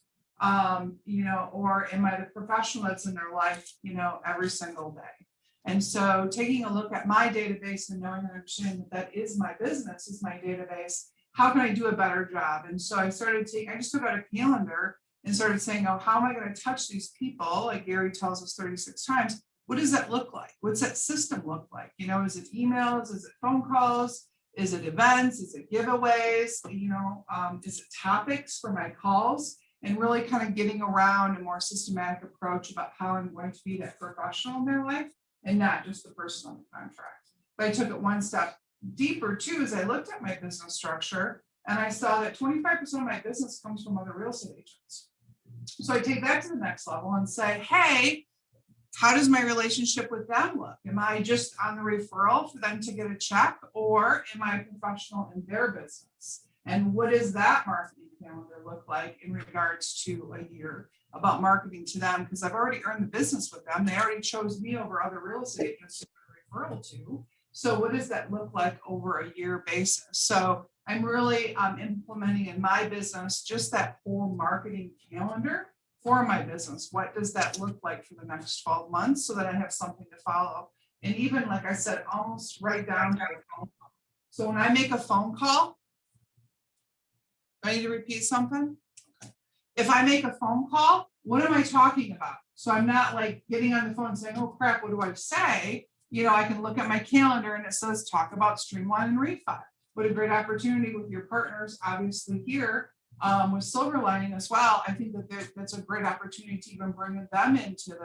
Speaker 6: You know, or am I the professional that's in their life, you know, every single day? And so taking a look at my database and knowing and understanding that is my business, is my database, how can I do a better job? And so I just took out a calendar and started saying, oh, how am I going to touch these people? Like Gary tells us 36 times. What does that look like? What's that system look like? You know, is it emails? Is it phone calls? Is it events? Is it giveaways? You know, is it topics for my calls? And really kind of getting around a more systematic approach about how I'm going to be that professional in their life and not just the person on the contract. But I took it one step deeper too, as I looked at my business structure and I saw that 25% of my business comes from other real estate agents. So I take that to the next level and say, hey, how does my relationship with them look? Am I just on the referral for them to get a check or am I a professional in their business? And what does that marketing calendar look like in regards to a year about marketing to them? Because I've already earned the business with them. They already chose me over other real estate agents to do a referral to. So what does that look like over a year basis? So I'm really implementing in my business just that whole marketing calendar for my business. What does that look like for the next 12 months so that I have something to follow? And even like I said, almost right down to the phone call. So when I make a phone call, do I need to repeat something? Okay. If I make a phone call, what am I talking about? So I'm not like getting on the phone and saying, oh crap, what do I say? You know, I can look at my calendar and it says talk about streamline and refi. What a great opportunity with your partners, obviously here with Silver Lining as well. I think that that's a great opportunity to even bring them into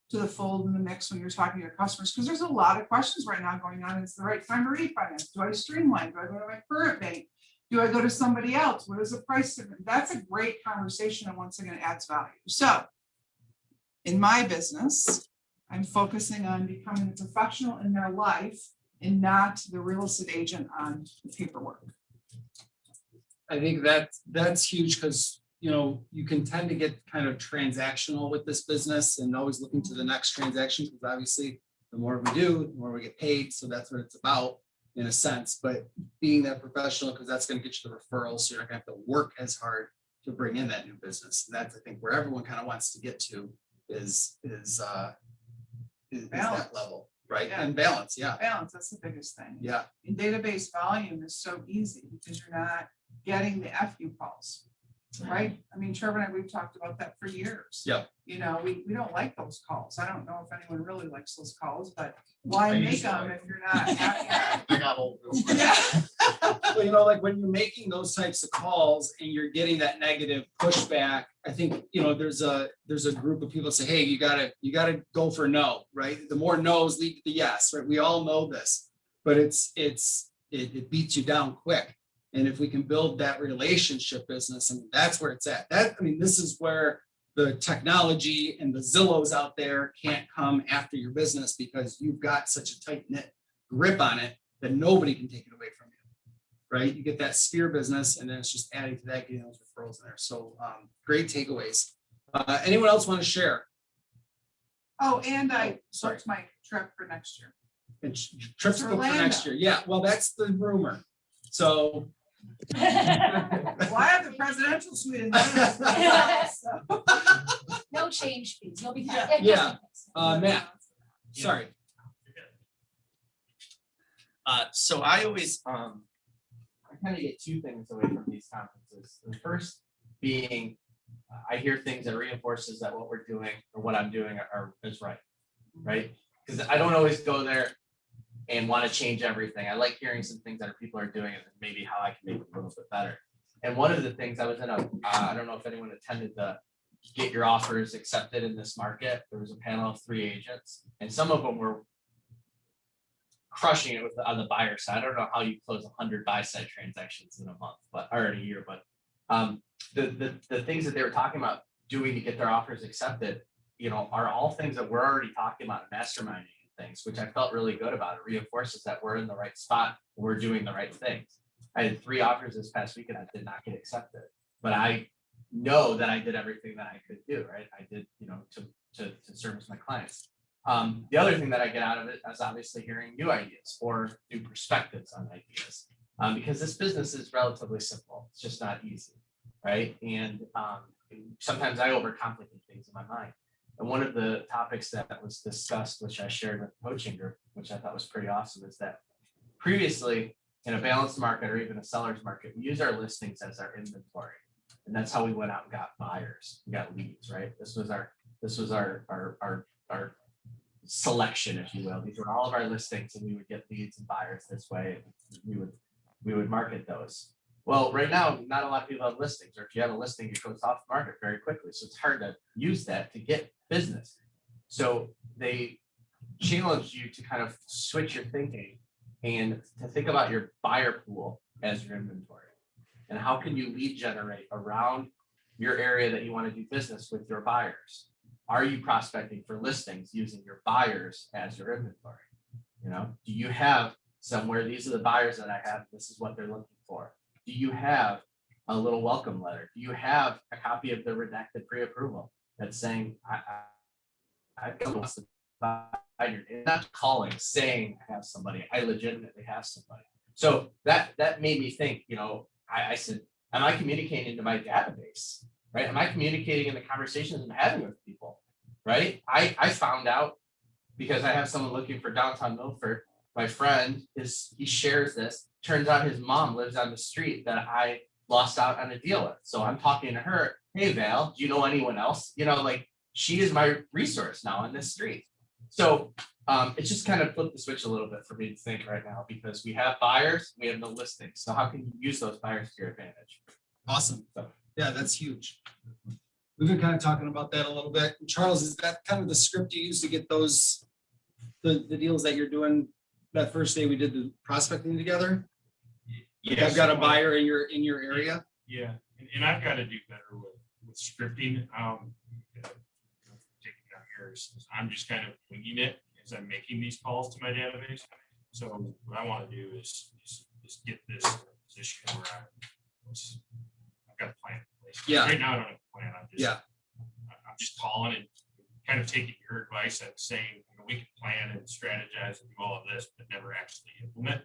Speaker 6: the fold in the mix when you're talking to your customers, because there's a lot of questions right now going on. It's the right time to refinance. Do I streamline? Do I go to my current bank? Do I go to somebody else? What is the price difference? That's a great conversation and once again, it adds value. So in my business, I'm focusing on becoming a professional in their life and not the real estate agent on the paperwork.
Speaker 1: I think that's huge because, you know, you can tend to get kind of transactional with this business and always looking to the next transaction because obviously the more we do, the more we get paid. So that's what it's about in a sense, but being that professional, because that's going to get you the referrals. So you're not going to have to work as hard to bring in that new business. And that's, I think, where everyone kind of wants to get to is that level, right?
Speaker 6: Yeah.
Speaker 1: And balance. Yeah.
Speaker 6: Balance, that's the biggest thing.
Speaker 1: Yeah.
Speaker 6: And database volume is so easy because you're not getting the FU calls, right? I mean, Trevor and I, we've talked about that for years.
Speaker 1: Yep.
Speaker 6: You know, we don't like those calls. I don't know if anyone really likes those calls, but why make them if you're not?
Speaker 11: I got old.
Speaker 6: Yeah.
Speaker 1: Well, you know, like when you're making those types of calls and you're getting that negative pushback, I think, you know, there's a group of people say, hey, you gotta go for no, right? The more no's lead to the yes, right? We all know this, but it beats you down quick. And if we can build that relationship business, I mean, that's where it's at. This is where the technology and the Zillows out there can't come after your business because you've got such a tight knit grip on it that nobody can take it away from you, right? You get that sphere business and then it's just adding to that, getting those referrals in there. So great takeaways. Anyone else want to share?
Speaker 6: Oh, and I
Speaker 1: sorry.
Speaker 6: booked my trip for next year.
Speaker 1: Trips booked for next year. Yeah, well, that's the rumor. So.
Speaker 6: Well, I have the presidential suite in so.
Speaker 10: No change fees, you'll be fine.
Speaker 1: Yeah. Matt, sorry.
Speaker 13: So I always, I kind of get two things away from these conferences. The first being, I hear things that reinforces that what we're doing or what I'm doing is right? Because I don't always go there and want to change everything. I like hearing some things that people are doing and maybe how I can make it a little bit better. And one of the things I was in I don't know if anyone attended the Get Your Offers Accepted in This Market. There was a panel of 3 agents and some of them were crushing it on the buyer side. I don't know how you close 100 buy-side transactions in a month, or in a year, but the things that they were talking about doing to get their offers accepted, are all things that we're already talking about in masterminding things, which I felt really good about. It reinforces that we're in the right spot, we're doing the right things. I had 3 offers this past week and I did not get accepted, but I know that I did everything that I could do, right? I did, to service my clients. The other thing that I get out of it is obviously hearing new ideas or new perspectives on ideas, because this business is relatively simple. It's just not easy, right? And sometimes I overcomplicate things in my mind. And one of the topics that was discussed, which I shared with the coaching group, which I thought was pretty awesome, is that previously in a balanced market or even a seller's market, we use our listings as our inventory. And that's how we went out and got buyers, we got leads, right? This was our selection, if you will. These were all of our listings and we would get leads and buyers this way. And we would market those. Well, right now, not a lot of people have listings, or if you have a listing, it goes off the market very quickly. So it's hard to use that to get business. So they challenge you to kind of switch your thinking and to think about your buyer pool as your inventory. And how can you lead generate around your area that you want to do business with your buyers? Are you prospecting for listings using your buyers as your inventory? Do you have somewhere, these are the buyers that I have, this is what they're looking for? Do you have a little welcome letter? Do you have a copy of the redacted pre-approval that's saying, I don't want to buy your, not calling, saying I have somebody, I legitimately have somebody. So that made me think, I said, am I communicating to my database, right? Am I communicating in the conversations I'm having with people, right? I found out because I have someone looking for downtown Milford. My friend he shares this. Turns out his mom lives on the street that I lost out on a deal with. So I'm talking to her. Hey, Val, do you know anyone else? She is my resource now on this street. So it just kind of flipped the switch a little bit for me to think right now, because we have buyers, we have no listings. So how can you use those buyers to your advantage?
Speaker 1: Awesome. Yeah, that's huge. We've been kind of talking about that a little bit. Charles, is that kind of the script you use to get those, the deals that you're doing that first day we did the prospecting together?
Speaker 2: Yeah,
Speaker 1: I've got a buyer in your area.
Speaker 2: Yeah, and I've got to do better with scripting. Taking down yours, I'm just kind of winging it as I'm making these calls to my database. So what I want to do is get this in a position where I've got a plan in place.
Speaker 1: Yeah.
Speaker 2: Right now I don't have a plan. I'm just calling and kind of taking your advice and saying, we can plan and strategize and do all of this, but never actually implement.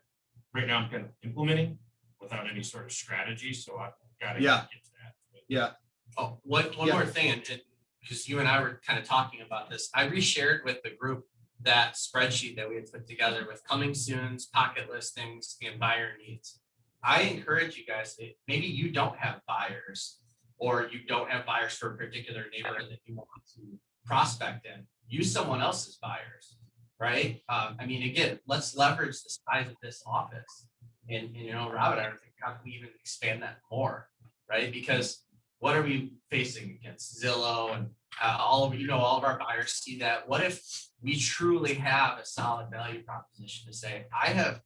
Speaker 2: Right now I'm kind of implementing without any sort of strategy. So I've got to get to that.
Speaker 1: Yeah.
Speaker 13: Oh, one more thing, and because you and I were kind of talking about this, I reshared with the group that spreadsheet that we had put together with coming soons, pocket listings, and buyer needs. I encourage you guys, maybe you don't have buyers, or you don't have buyers for a particular neighborhood that you want to prospect in. Use someone else's buyers, right? Again, let's leverage the size of this office. And Robert, I don't think how can we even expand that more, right? Because what are we facing against? Zillow and all of our buyers see that. What if we truly have a solid value proposition to say, I have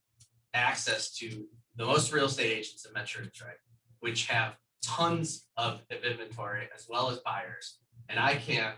Speaker 13: access to the most real estate agents in Metro Detroit, which have tons of inventory as well as buyers, and I can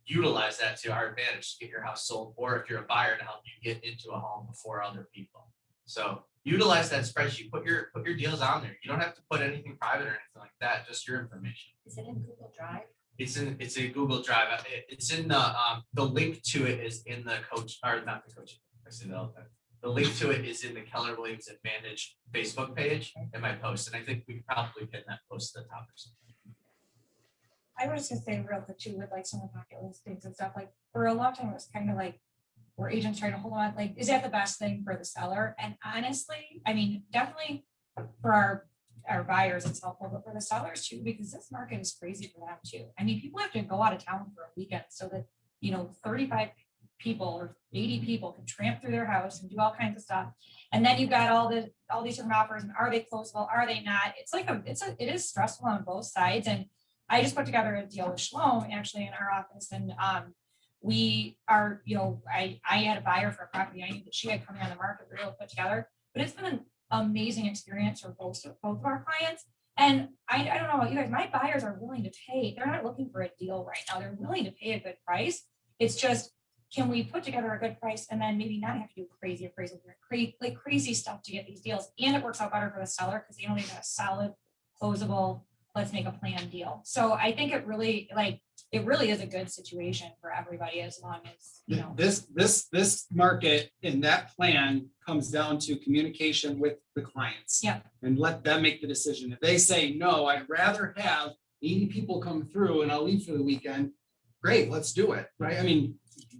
Speaker 13: utilize that to our advantage to get your house sold, or if you're a buyer, to help you get into a home before other people. So utilize that spreadsheet, put your deals on there. You don't have to put anything private or anything like that, just your information.
Speaker 10: Is it in Google Drive?
Speaker 13: It's a Google Drive. It's in the link to it is in the coach, or not the coach. I say that all the time. The link to it is in the Keller Williams Advantage Facebook page in my post. And I think we could probably pin that post to the top or something.
Speaker 10: I was just gonna say real quick too, with like some of the pocket listings and stuff, like for a long time, it was kind of like where agents trying to hold on, like, is that the best thing for the seller? And honestly, I mean, definitely for our buyers, it's helpful, but for the sellers too, because this market is crazy for them too. I mean, people have to go out of town for a weekend so that, 35 people or 80 people can tramp through their house and do all kinds of stuff. And then you've got all these different offers, and are they closable? Are they not? It's like it is stressful on both sides. And I just put together a deal with Shlomo actually in our office, and we are, I had a buyer for a property I knew that she had coming on the market, we were able to put together, but it's been an amazing experience for both of our clients. And I don't know about you guys, my buyers are willing to pay. They're not looking for a deal right now. They're willing to pay a good price. It's just, can we put together a good price and then maybe not have to do crazy appraisal, like crazy stuff to get these deals? And it works out better for the seller because they only got a solid, closable, let's make a plan deal. So I think it really is a good situation for everybody, as long as,
Speaker 1: This market and that plan comes down to communication with the clients.
Speaker 10: Yeah.
Speaker 1: And let them make the decision. If they say, no, I'd rather have 80 people come through and I'll leave for the weekend, great, let's do it, right? I mean,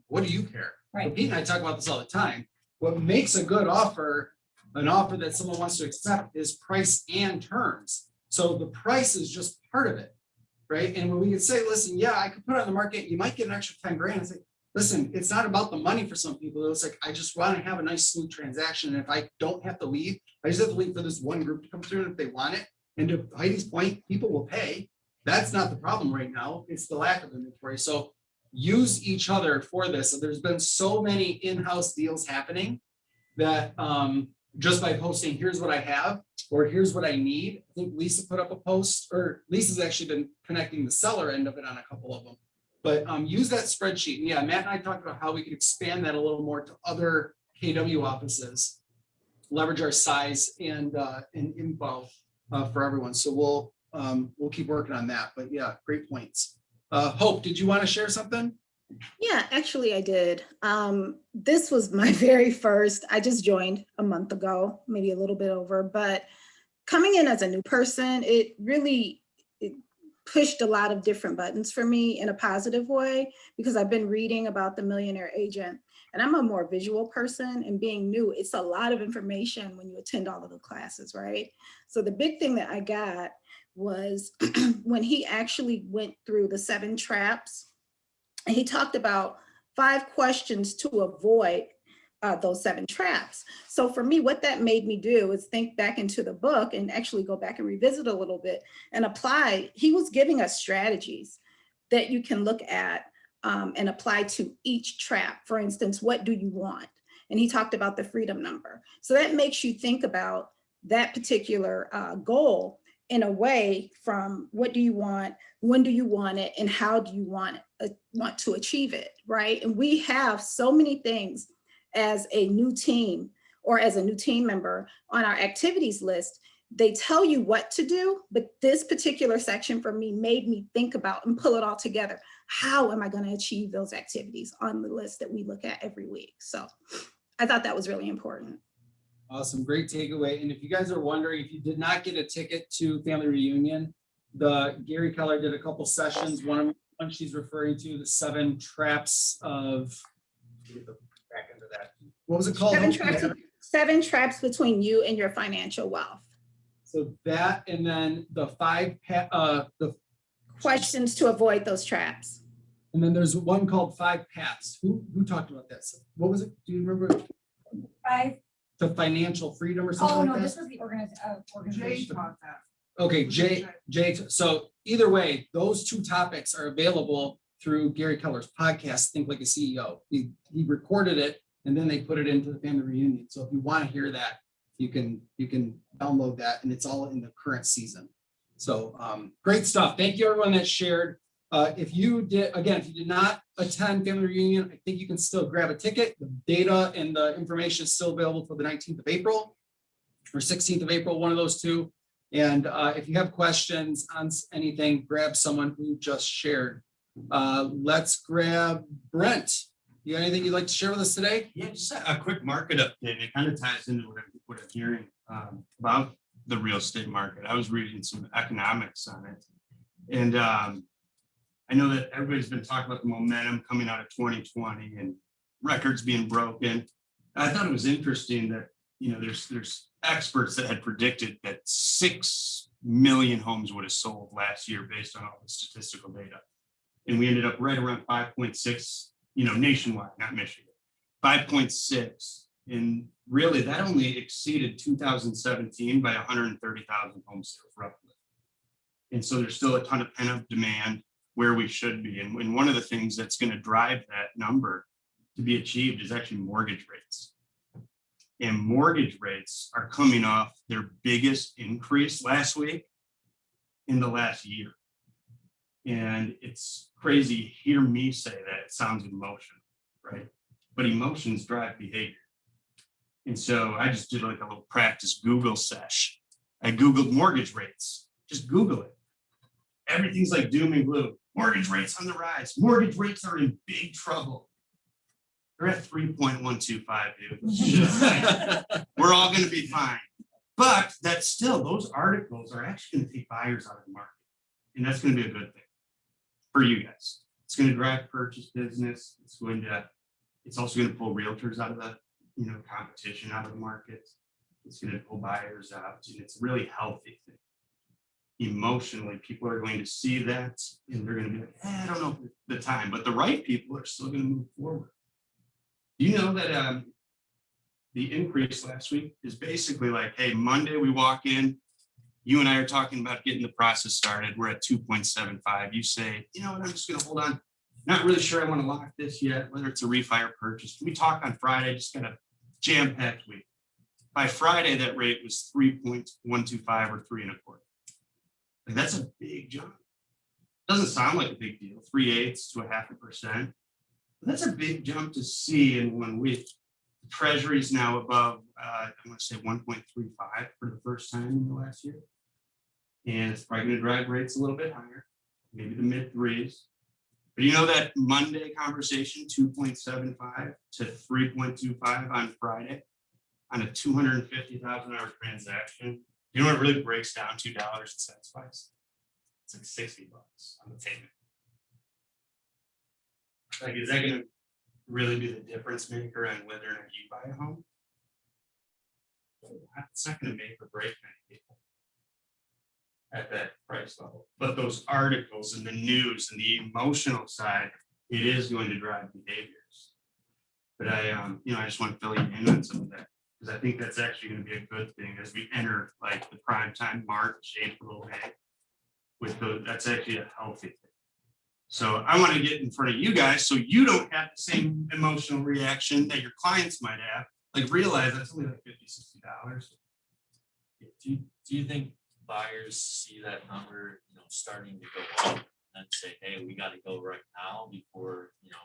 Speaker 1: what do you care?
Speaker 10: Right.
Speaker 1: Pete and I talk about this all the time. What makes a good offer, an offer that someone wants to accept, is price and terms. So the price is just part of it, right? And when we can say, listen, yeah, I could put it on the market, you might get an extra 10 grand. It's like, listen, it's not about the money for some people. It's like, I just want to have a nice smooth transaction. And if I don't have to leave, I just have to leave for this one group to come through. And if they want it, and to Heidi's point, people will pay. That's not the problem right now. It's the lack of inventory. So use each other for this. So there's been so many in-house deals happening that just by posting, here's what I have, or here's what I need. I think Lisa put up a post, or Lisa's actually been connecting the seller end of it on a couple of them. But use that spreadsheet. And yeah, Matt and I talked about how we could expand that a little more to other KW offices, leverage our size and info for everyone. So we'll keep working on that. But yeah, great points. Hope, did you want to share something?
Speaker 14: Yeah, actually I did. This was my very first, I just joined a month ago, maybe a little bit over, but coming in as a new person, it really pushed a lot of different buttons for me in a positive way, because I've been reading about the Millionaire Agent, and I'm a more visual person, and being new, it's a lot of information when you attend all of the classes, right? So the big thing that I got was when he actually went through the 7 traps, and he talked about 5 questions to avoid those 7 traps. So for me, what that made me do is think back into the book and actually go back and revisit a little bit and apply. He was giving us strategies that you can look at and apply to each trap. For instance, what do you want? And he talked about the freedom number. So that makes you think about that particular goal in a way from what do you want, when do you want it, and how do you want to achieve it, right? And we have so many things as a new team or as a new team member on our activities list. They tell you what to do, but this particular section for me made me think about and pull it all together. How am I going to achieve those activities on the list that we look at every week? So I thought that was really important.
Speaker 1: Awesome, great takeaway. And if you guys are wondering, if you did not get a ticket to Family Reunion, Gary Keller did a couple sessions. One she's referring to the 7 traps of, back into that. What was it called?
Speaker 14: 7 traps between you and your financial wealth.
Speaker 1: So that, and then the 5 the
Speaker 14: questions to avoid those traps.
Speaker 1: And then there's one called 5 paths. Who talked about that? What was it? Do you remember?
Speaker 10: 5.
Speaker 1: The financial freedom or something like that?
Speaker 10: This was the organization.
Speaker 6: Jay taught that.
Speaker 1: Okay, Jay. So either way, those 2 topics are available through Gary Keller's podcast, Think Like a CEO. He recorded it and then they put it into the Family Reunion. So if you want to hear that, you can download that, and it's all in the current season. So great stuff. Thank you everyone that shared. If you did not attend Family Reunion, I think you can still grab a ticket. The data and the information is still available for the 19th of April. or 16th of April, one of those two. And if you have questions on anything, grab someone who just shared. Let's grab Brent. You got anything you'd like to share with us today?
Speaker 15: Yeah, just a quick market update. It kind of ties into what I'm hearing about the real estate market. I was reading some economics on it. And I know that everybody's been talking about the momentum coming out of 2020 and records being broken. I thought it was interesting that, you know, there's experts that had predicted that 6 million homes would have sold last year based on all the statistical data. And we ended up right around 5.6, you know, nationwide, not Michigan, 5.6. And really that only exceeded 2017 by 130,000 home sales roughly. And so there's still a ton of pent-up demand where we should be. And one of the things that's going to drive that number to be achieved is actually mortgage rates. And mortgage rates are coming off their biggest increase last week in the last year. And it's crazy to hear me say that. It sounds emotional, right? But emotions drive behavior. And so I just did like a little practice Google sesh. I Googled mortgage rates. Just Google it. Everything's like doom and gloom. Mortgage rates on the rise. Mortgage rates are in big trouble. They're at 3.125, dude. We're all going to be fine. But that's still, those articles are actually going to take buyers out of the market. And that's going to be a good thing for you guys. It's going to drive purchase business. It's also going to pull realtors out of the, you know, competition out of the market. It's going to pull buyers out. And it's a really healthy thing. Emotionally, people are going to see that and they're going to be like, I don't know the time, but the right people are still going to move forward. Do you know that the increase last week is basically like, hey, Monday we walk in, you and I are talking about getting the process started. We're at 2.75. You say, you know what, I'm just going to hold on. Not really sure I want to lock this yet, whether it's a refi or purchase. Can we talk on Friday? Just got a jam-packed week. By Friday, that rate was 3.125 or 3.25. Like, that's a big jump. Doesn't sound like a big deal, 3/8 to 0.5%. But that's a big jump to see in 1 week. The Treasury is now above, I want to say 1.35 for the first time in the last year. And it's probably going to drive rates a little bit higher, maybe the mid threes. But you know that Monday conversation, 2.75 to 3.25 on Friday on a $250,000 transaction. You know what it really breaks down $2 and cents wise? It's like $60 on the payment. Like, is that going to really be the difference maker on whether or not you buy a home? It's not going to make or break many people at that price level. But those articles and the news and the emotional side, it is going to drive behaviors. But I just want to fill you in on some of that, because I think that's actually going to be a good thing as we enter like the prime time, March, April, May. That's actually a healthy thing. So I want to get in front of you guys so you don't have the same emotional reaction that your clients might have. Like, realize that's only like $50, $60.
Speaker 3: Do you think buyers see that number, you know, starting to go up and say, hey, we got to go right now before, you know,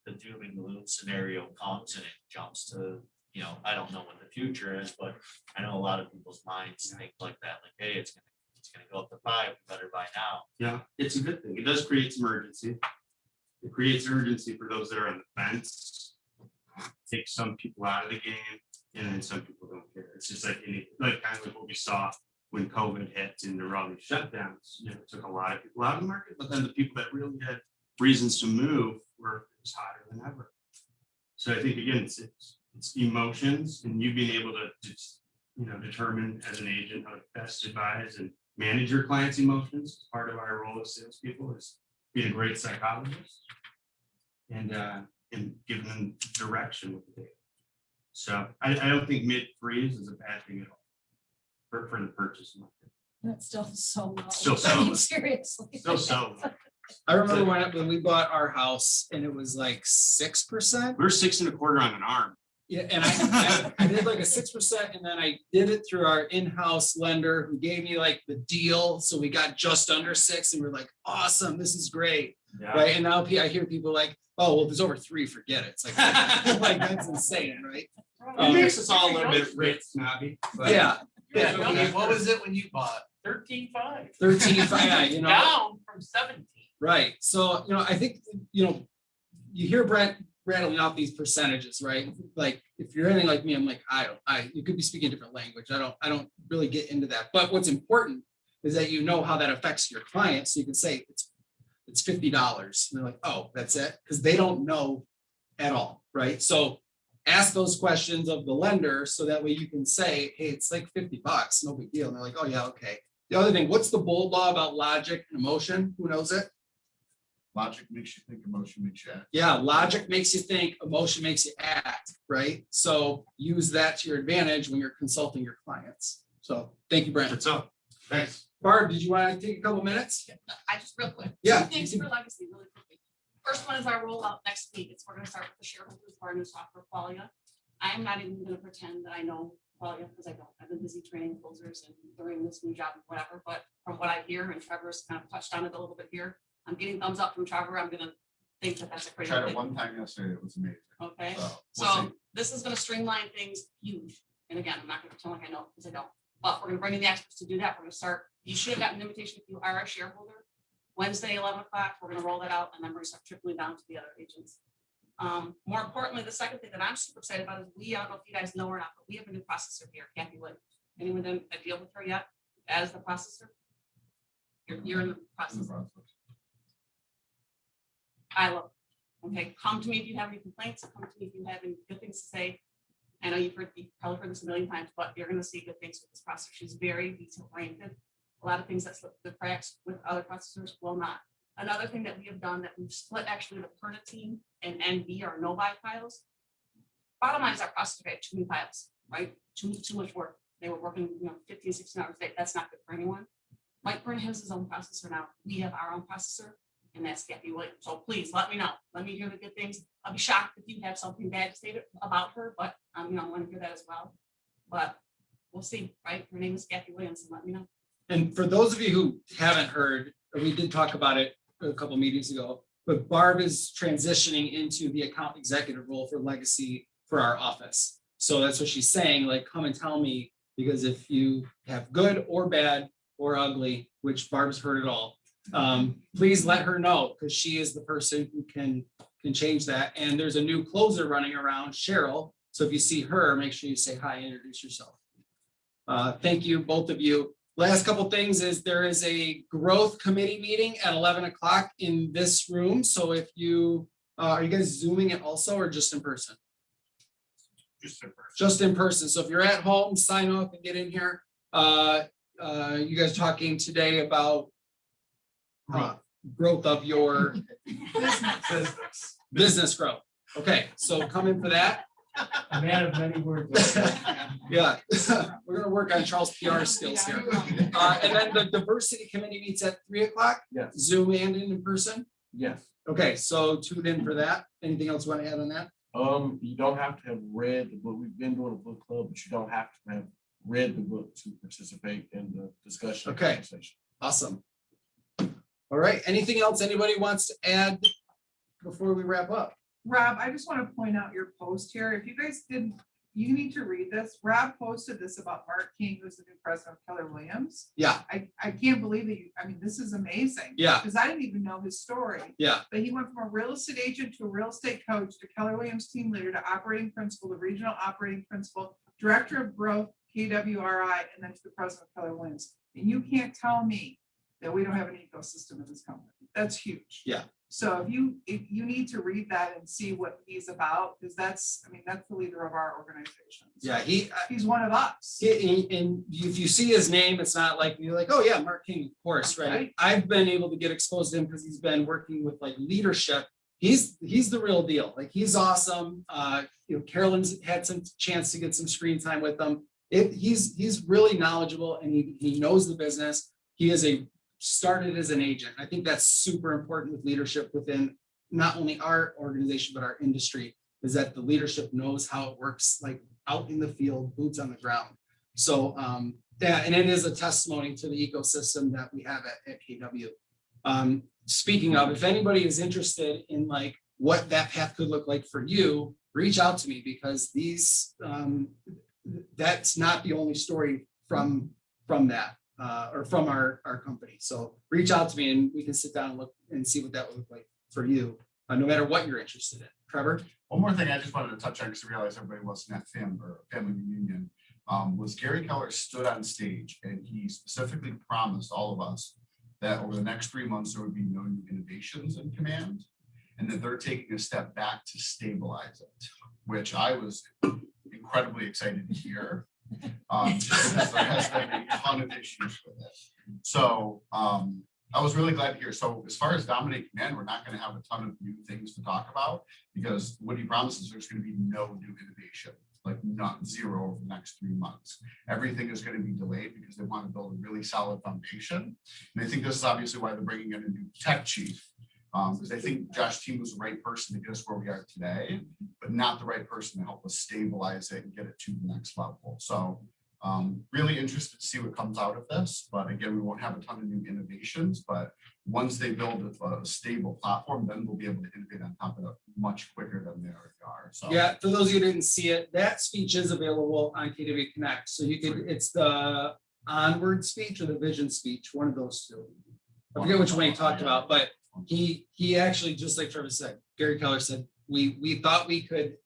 Speaker 3: the doom and gloom scenario comes and it jumps to, you know, I don't know what the future is, but I know a lot of people's minds think like that, like, hey, it's gonna go up to 5, we better buy now.
Speaker 15: Yeah, it's a good thing. It does create some urgency. It creates urgency for those that are on the fence. Takes some people out of the game, and then some people don't care. It's just like kind of like what we saw when COVID hit and there were all these shutdowns. You know, it took a lot of people out of the market, but then the people that really had reasons to move it was hotter than ever. So I think again, it's emotions and you being able to just, you know, determine as an agent how to best advise and manage your clients' emotions. Part of our role as salespeople is being a great psychologist and giving them direction with the data. So I don't think mid threes is a bad thing at all for the purchase market.
Speaker 10: That's still so low.
Speaker 15: Still so
Speaker 10: I mean,
Speaker 15: low.
Speaker 10: seriously.
Speaker 15: Still so low.
Speaker 1: I remember when we bought our house and it was like 6%.
Speaker 15: We're 6.25 on an arm.
Speaker 1: Yeah, and I did like a 6%, and then I did it through our in-house lender who gave me like the deal. So we got just under 6, and we're like, awesome, this is great.
Speaker 15: Yeah.
Speaker 1: Right. And now I hear people like, oh, well, if it's over 3, forget it. It's like, like that's insane, right?
Speaker 15: It makes us all a little bit snobby. but-
Speaker 1: Yeah,
Speaker 13: Yeah, Tony, what was it when you bought?
Speaker 2: 13.5.
Speaker 1: 13.5, yeah, you know.
Speaker 2: Down from 17.
Speaker 1: Right, so, I think, you hear Brent rattling out these percentages, right? Like, if you're anything like me, I'm like, you could be speaking a different language. I don't really get into that. But what's important is that you know how that affects your client. So you can say it's $50. And they're like, oh, that's it? Because they don't know at all, right? So ask those questions of the lender so that way you can say, hey, it's like $50, no big deal. And they're like, oh yeah, okay. The other thing, what's the bold law about logic and emotion? Who knows it?
Speaker 11: Logic makes you think, emotion makes you act.
Speaker 1: Yeah, logic makes you think, emotion makes you act, right? So use that to your advantage when you're consulting your clients. So thank you, Brent.
Speaker 15: That's all. Thanks.
Speaker 1: Barb, did you want to take a couple minutes?
Speaker 16: I just real quick.
Speaker 1: Yeah.
Speaker 16: 2 things for legacy really quickly. First one is our rollout next week. We're going to start with the shareholders of our new software Qualia. I am not even going to pretend that I know Qualia because I don't. I've been busy training closers and during this new job and whatever. But from what I hear, and Trevor's kind of touched on it a little bit here, I'm getting thumbs up from Trevor. I'm going to think that that's a great
Speaker 11: Tried it
Speaker 16: thing.
Speaker 11: one time yesterday, it was amazing.
Speaker 16: Okay,
Speaker 11: So,
Speaker 16: so
Speaker 11: we'll see.
Speaker 16: this is going to streamline things huge. And again, I'm not going to pretend like I know because I don't. But we're going to bring in the experts to do that. We're going to start. You should have gotten an invitation if you are a shareholder. Wednesday, 11 o'clock, we're going to roll that out and then we're going to start trickling down to the other agents. More importantly, the second thing that I'm super excited about is I don't know if you guys know or not, but we have a new processor here, Kathy Wood. Anyone done a deal with her yet as the processor? You're in the process. I love it. Okay, come to me if you have any complaints. Come to me if you have any good things to say. I know you've probably heard this a million times, but you're going to see good things with this processor. She's very detail oriented. A lot of things that slip through the cracks with other processors will not. Another thing that we have done that we've split actually the Perna team and NB or no buy files. Bottom line is our processor had too many files, right? Too much work. They were working 15, 16 hours a day. That's not good for anyone. Mike Perna has his own processor now. We have our own processor. And that's Kathy Williams. So please let me know. Let me hear the good things. I'll be shocked if you have something bad to say about her, but I want to hear that as well. But we'll see, right? Her name is Kathy Williams, and let me know.
Speaker 1: And for those of you who haven't heard, we did talk about it a couple meetings ago, but Barb is transitioning into the account executive role for legacy for our office. So that's what she's saying, like, come and tell me, because if you have good or bad or ugly, which Barb's heard it all, please let her know, because she is the person who can change that. And there's a new closer running around, Cheryl. So if you see her, make sure you say hi, introduce yourself. Thank you, both of you. Last couple things is there is a growth committee meeting at 11 o'clock in this room. So if you, are you guys Zooming it also or just in person?
Speaker 2: Just in person.
Speaker 1: Just in person. So if you're at home, sign up and get in here. You guys talking today about growth of your business growth. Okay, so come in for that.
Speaker 17: A man of many words.
Speaker 1: Yeah, we're gonna work on Charles' PR skills here. And then the diversity committee meets at 3 o'clock.
Speaker 11: Yes.
Speaker 1: Zoom and in person.
Speaker 11: Yes.
Speaker 1: Okay, so tune in for that. Anything else you want to add on that?
Speaker 11: You don't have to have read the book. We've been doing a book club, but you don't have to have read the book to participate in the discussion.
Speaker 1: Okay.
Speaker 11: Conversation.
Speaker 1: Awesome. All right, anything else anybody wants to add before we wrap up?
Speaker 6: Rob, I just want to point out your post here. If you guys didn't, you need to read this. Rob posted this about Mark King, who's the new president of Keller Williams.
Speaker 1: Yeah.
Speaker 6: I can't believe that this is amazing.
Speaker 1: Yeah.
Speaker 6: Because I didn't even know his story.
Speaker 1: Yeah.
Speaker 6: But he went from a real estate agent to a real estate coach to Keller Williams team leader to operating principal to regional operating principal, director of growth, KWRI, and then to the president of Keller Williams. And you can't tell me that we don't have an ecosystem in this company. That's huge.
Speaker 1: Yeah.
Speaker 6: So if you need to read that and see what he's about, because that's the leader of our organization. So
Speaker 1: Yeah,
Speaker 6: he's one of us.
Speaker 1: And if you see his name, it's not like you're like, oh yeah, Mark King, of course, right? I've been able to get exposed to him because he's been working with like leadership. He's the real deal. Like he's awesome. Carolyn's had some chance to get some screen time with him. He's really knowledgeable and he knows the business. He is started as an agent. I think that's super important with leadership within not only our organization, but our industry, is that the leadership knows how it works, like out in the field, boots on the ground. So yeah, and it is a testimony to the ecosystem that we have at KW. Speaking of, if anybody is interested in like what that path could look like for you, reach out to me because these, that's not the only story from that, or from our company. So reach out to me and we can sit down and look and see what that would look like for you, no matter what you're interested in. Trevor?
Speaker 11: One more thing I just wanted to touch on, because I realized everybody wasn't at family reunion, was Gary Keller stood on stage and he specifically promised all of us that over the next 3 months, there would be no new innovations in command, and that they're taking a step back to stabilize it, which I was incredibly excited to hear. Just because there has been a ton of issues with it. So I was really glad to hear. So as far as Dominate Command, we're not going to have a ton of new things to talk about, because what he promises, there's going to be no new innovation, like not zero over the next 3 months. Everything is going to be delayed because they want to build a really solid foundation. And I think this is obviously why they're bringing in a new tech chief, because I think Josh Team was the right person to get us where we are today, but not the right person to help us stabilize it and get it to the next level. So really interested to see what comes out of this. But again, we won't have a ton of new innovations, but once they build a stable platform, then we'll be able to innovate on top of it much quicker than they already are. So
Speaker 1: Yeah, for those of you who didn't see it, that speech is available on KW Connect. So you could, it's the onward speech or the vision speech, one of those two. I forget which one he talked about, but he actually, just like Trevor said, Gary Keller said, we thought we could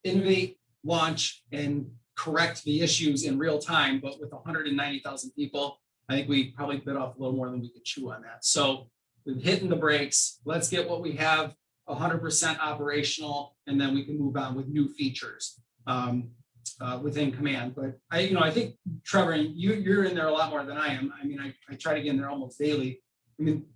Speaker 1: innovate, launch, and correct the issues in real time, but with 190,000 people, I think we probably bit off a little more than we could chew on that. So we've hitting the brakes. Let's get what we have 100% operational, and then we can move on with new features within command. But I think Trevor, you're in there a lot more than I am. I mean, I try to get in there almost daily. I mean,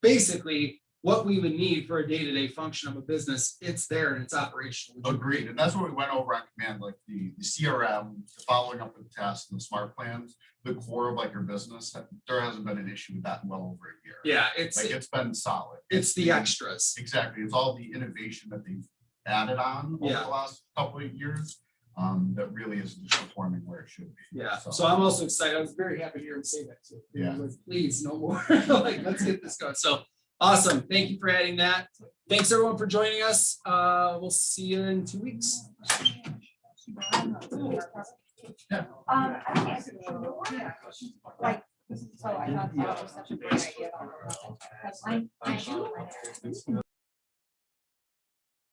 Speaker 1: basically, what we would need for a day-to-day function of a business, it's there and it's operational.
Speaker 11: agreed. And that's what we went over on command, like the CRM, the following up with the tasks and the smart plans, the core of like your business. There hasn't been an issue with that in well over a year.
Speaker 1: Yeah,
Speaker 11: it's been solid.
Speaker 1: It's the extras.
Speaker 11: Exactly. It's all the innovation that they've added on over the last couple of years that really is just performing where it should be.
Speaker 1: Yeah. So I'm also excited. I was very happy to hear him say that too.
Speaker 11: Yeah.
Speaker 1: Like, please, no more. Like, let's get this going. So awesome. Thank you for adding that. Thanks everyone for joining us. We'll see you in 2 weeks.
Speaker 10: Like, so I thought that was such a great idea. Because I